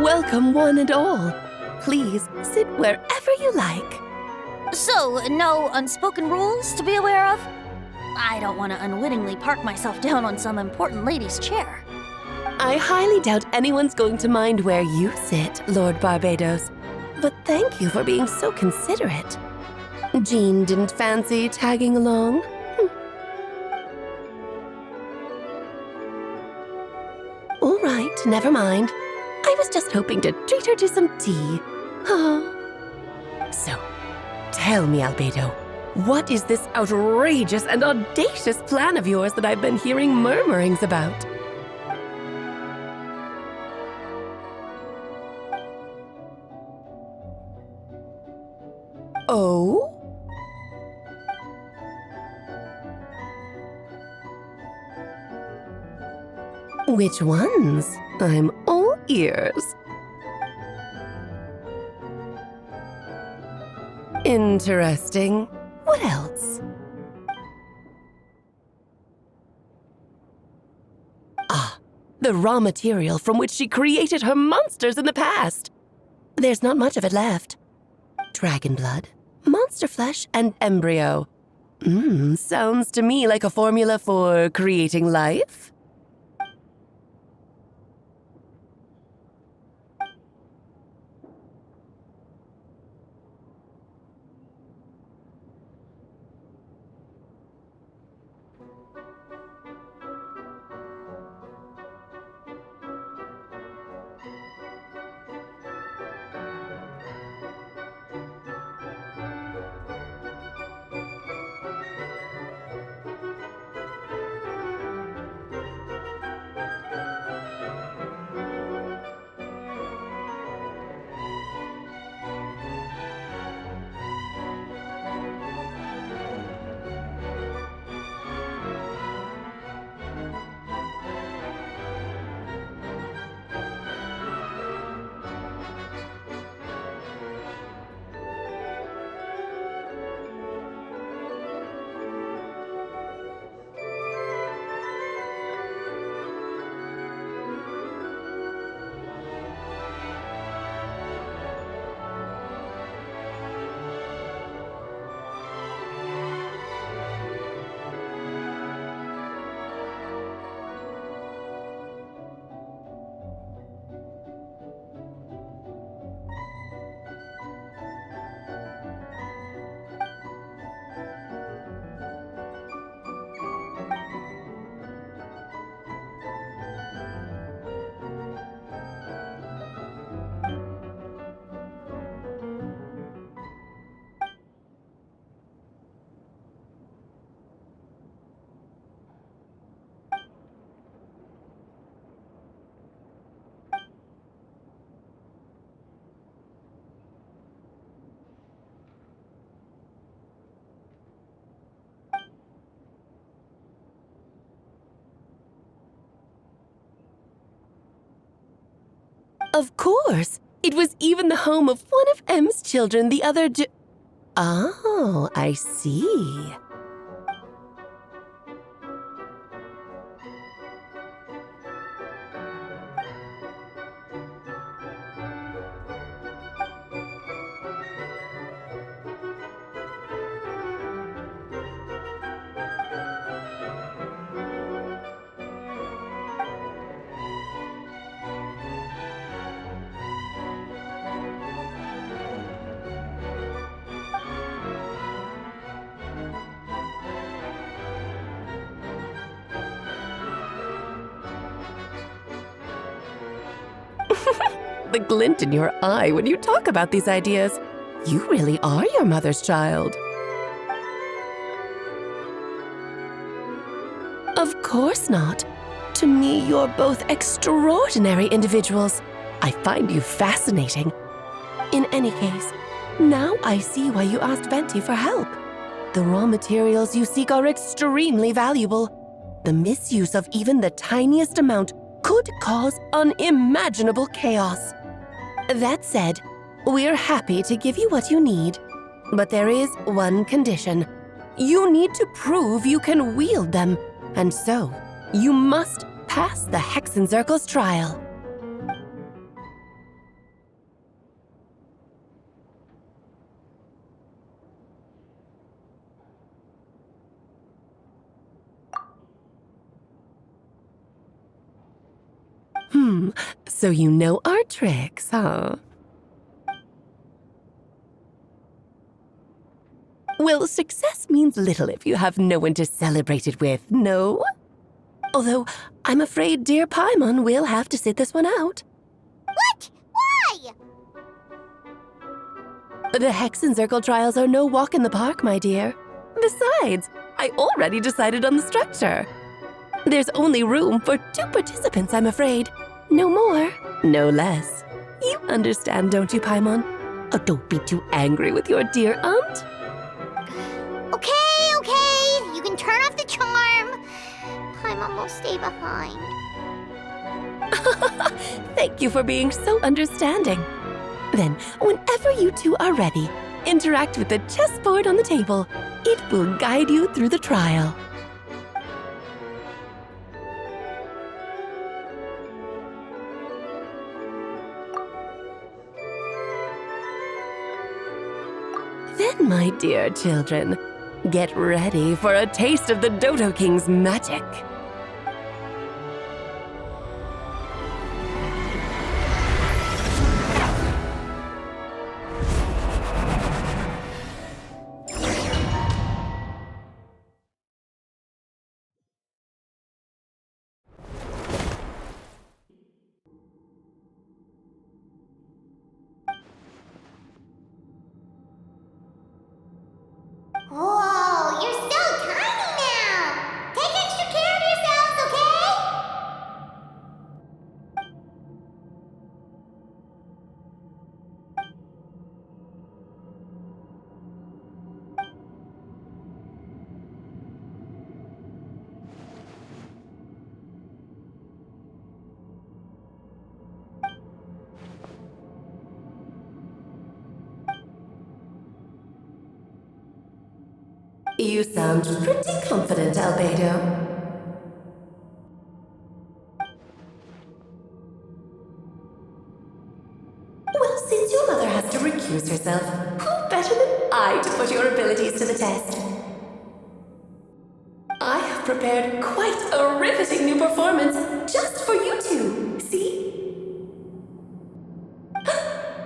Welcome, one and all. Please sit wherever you like. So, no unspoken rules to be aware of? I don't want to unwittingly park myself down on some important lady's chair. I highly doubt anyone's going to mind where you sit, Lord Barbados. But thank you for being so considerate. Jean didn't fancy tagging along? All right, never mind. I was just hoping to treat her to some tea. So, tell me, Albedo, what is this outrageous and audacious plan of yours that I've been hearing murmurings about? Oh? Which ones? I'm all ears. Interesting. What else? Ah, the raw material from which she created her monsters in the past. There's not much of it left. Dragon blood, monster flesh, and embryo. Sounds to me like a formula for creating life. Of course. It was even the home of one of M's children the other day. Oh, I see. The glint in your eye when you talk about these ideas. You really are your mother's child. Of course not. To me, you're both extraordinary individuals. I find you fascinating. In any case, now I see why you asked Venti for help. The raw materials you seek are extremely valuable. The misuse of even the tiniest amount could cause unimaginable chaos. That said, we're happy to give you what you need. But there is one condition. You need to prove you can wield them, and so you must pass the Hexencircle's trial. So you know our tricks, huh? Well, success means little if you have no one to celebrate it with, no? Although, I'm afraid dear Paimon will have to sit this one out. What? Why? The Hexencircle trials are no walk in the park, my dear. Besides, I already decided on the structure. There's only room for 2 participants, I'm afraid. No more, no less. You understand, don't you, Paimon? Oh, don't be too angry with your dear aunt. Okay. You can turn off the charm. Paimon will stay behind. Thank you for being so understanding. Then, whenever you two are ready, interact with the chessboard on the table. It will guide you through the trial. Then, my dear children, get ready for a taste of the Dodo King's magic. Whoa, you're so tiny now! Take extra care of yourselves, okay? You sound pretty confident, Albedo. Well, since your mother has to recuse herself, who better than I to put your abilities to the test? I have prepared quite a riveting new performance just for you two, see?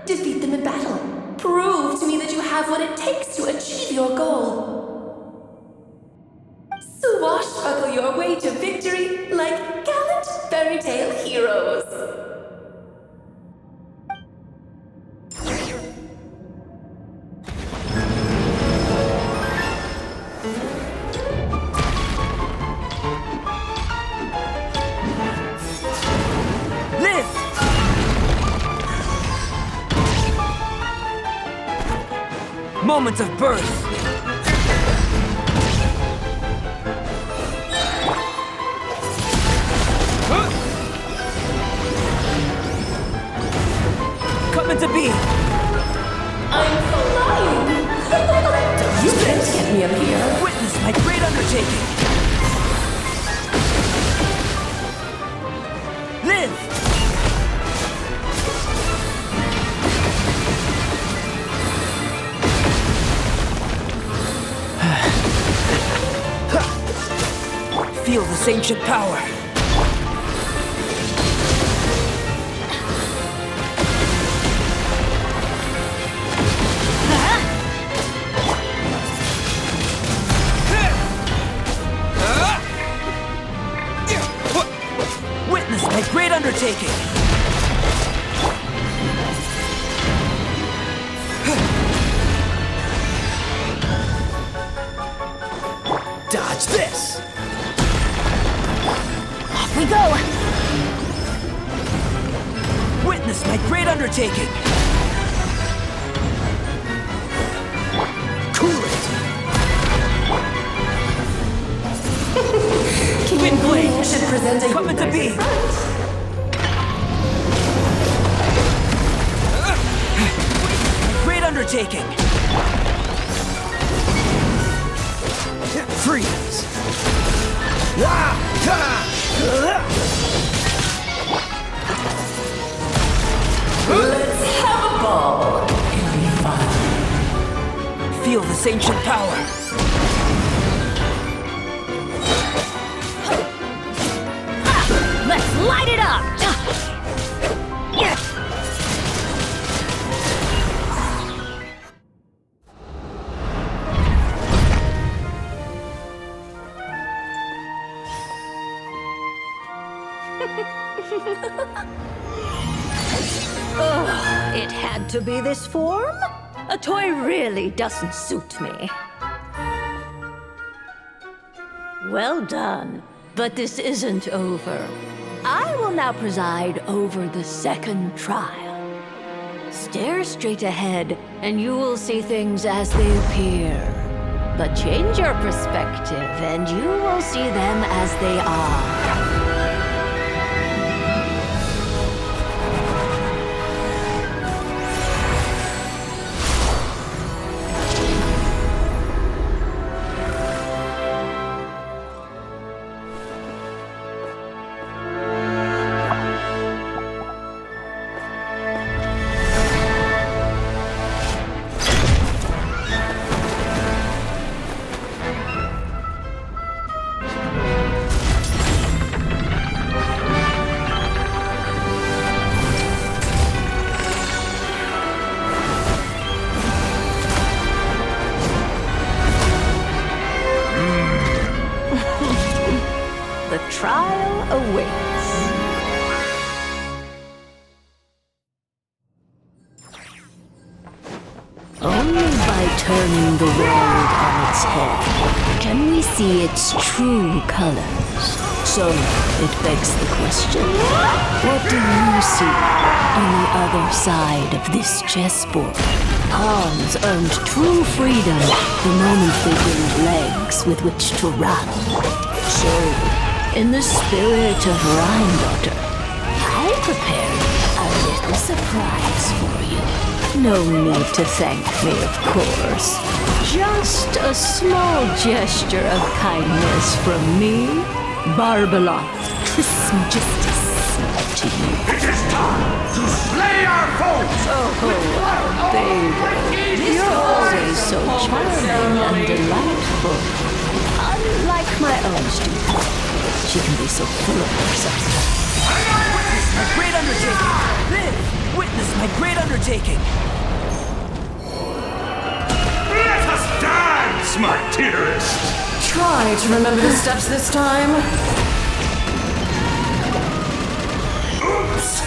Defeat them in battle. Prove to me that you have what it takes to achieve your goal. Swashbuckle your way to victory like gallant fairy tale heroes. Live! Moments of birth. be? I'm flying! You can't get me up here. Witness my great undertaking. Live! Feel this ancient power. Witness my great undertaking. Dodge this! Off we go! Witness my great undertaking! Cool it! Wind blade should present a coming to be! Great undertaking! Freeze! Let's have a ball. It'll be fun. Feel this ancient power. Let's light it up! Ugh, it had to be this form? A toy really doesn't suit me. Well done, but this isn't over. I will now preside over the second trial. Stare straight ahead, and you will see things as they appear. But change your perspective, and you will see them as they are. The trial awaits. Only by turning the world on its head can we see its true colors. So it begs the question, what do you see on the other side of this chessboard? Pawns earned true freedom the moment they gained legs with which to run. So, in the spirit of Rhine-daughter, I prepared a little surprise for you. No need to thank me, of course. Just a small gesture of kindness from me, Barbalot Trismegistus, to you. It is time to slay our foes! Oh, baby, you're always so charming and delightful. Unlike my own student, she can be so full of herself. Witness my great undertaking! Live! Witness my great undertaking! Let us dance, my dearest! Try to remember the steps this time. Oops!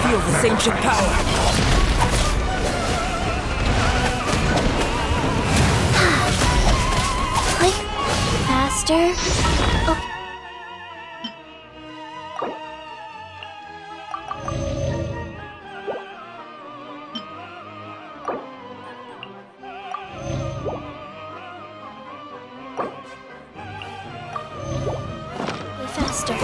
Feel this ancient power. Click faster. Oh. Way faster.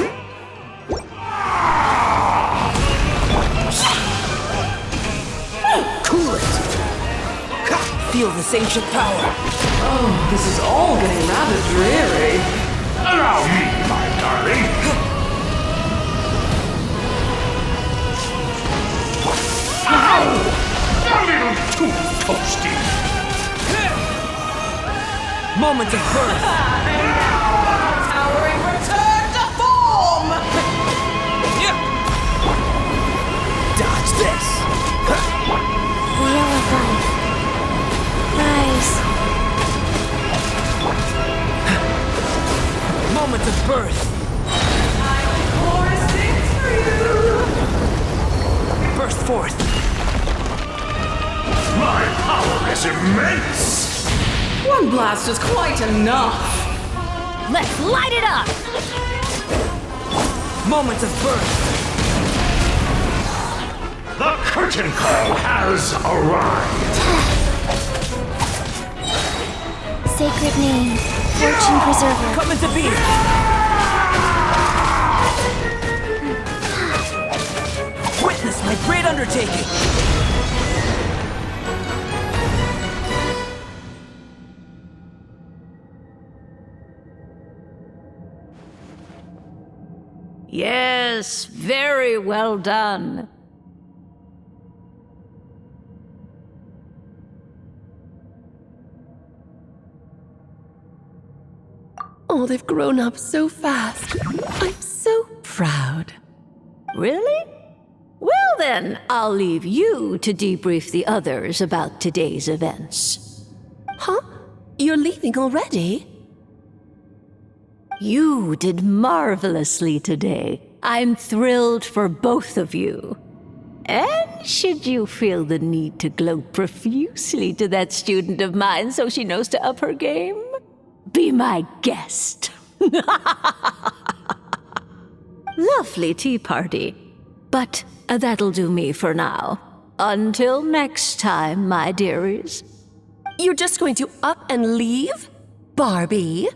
feel this ancient power. Oh, this is all getting rather dreary. Allow me, my darling. Ow! A little too toasty. Moment of birth. Towering return to form! Dodge this. Wheel of life. Rise. Moment of birth. Burst forth. My power is immense. One blast is quite enough. Let's light it up! Moment of birth. The curtain call has arrived. Sacred name. Fortune preserver. Coming to be. Witness my great undertaking. Yes, very well done. Oh, they've grown up so fast. I'm so proud. Really? Well then, I'll leave you to debrief the others about today's events. Huh? You're leaving already? You did marvelously today. I'm thrilled for both of you. And should you feel the need to gloat profusely to that student of mine so she knows to up her game, be my guest. Lovely tea party. But that'll do me for now. Until next time, my dearies. You're just going to up and leave? Barbie?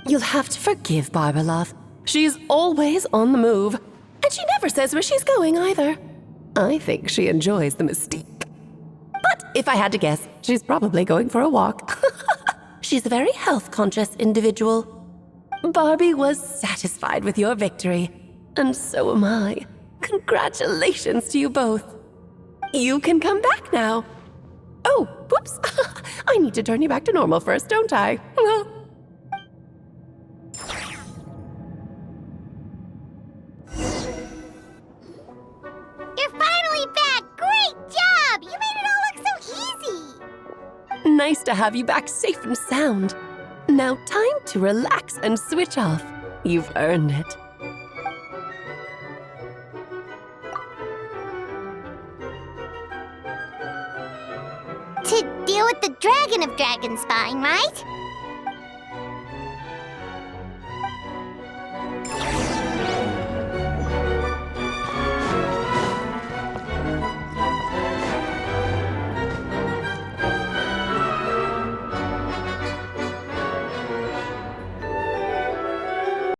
You'll have to forgive Barbalov. She's always on the move. And she never says where she's going either. I think she enjoys the mystique. But if I had to guess, she's probably going for a walk. She's a very health-conscious individual. Barbie was satisfied with your victory. And so am I. Congratulations to you both. You can come back now. Oh, whoops. I need to turn you back to normal first, don't I? Well... You're finally back! Great job! You made it all look so easy! Nice to have you back safe and sound. Now time to relax and switch off. You've earned it. To deal with the Dragon of Dragonspine, right?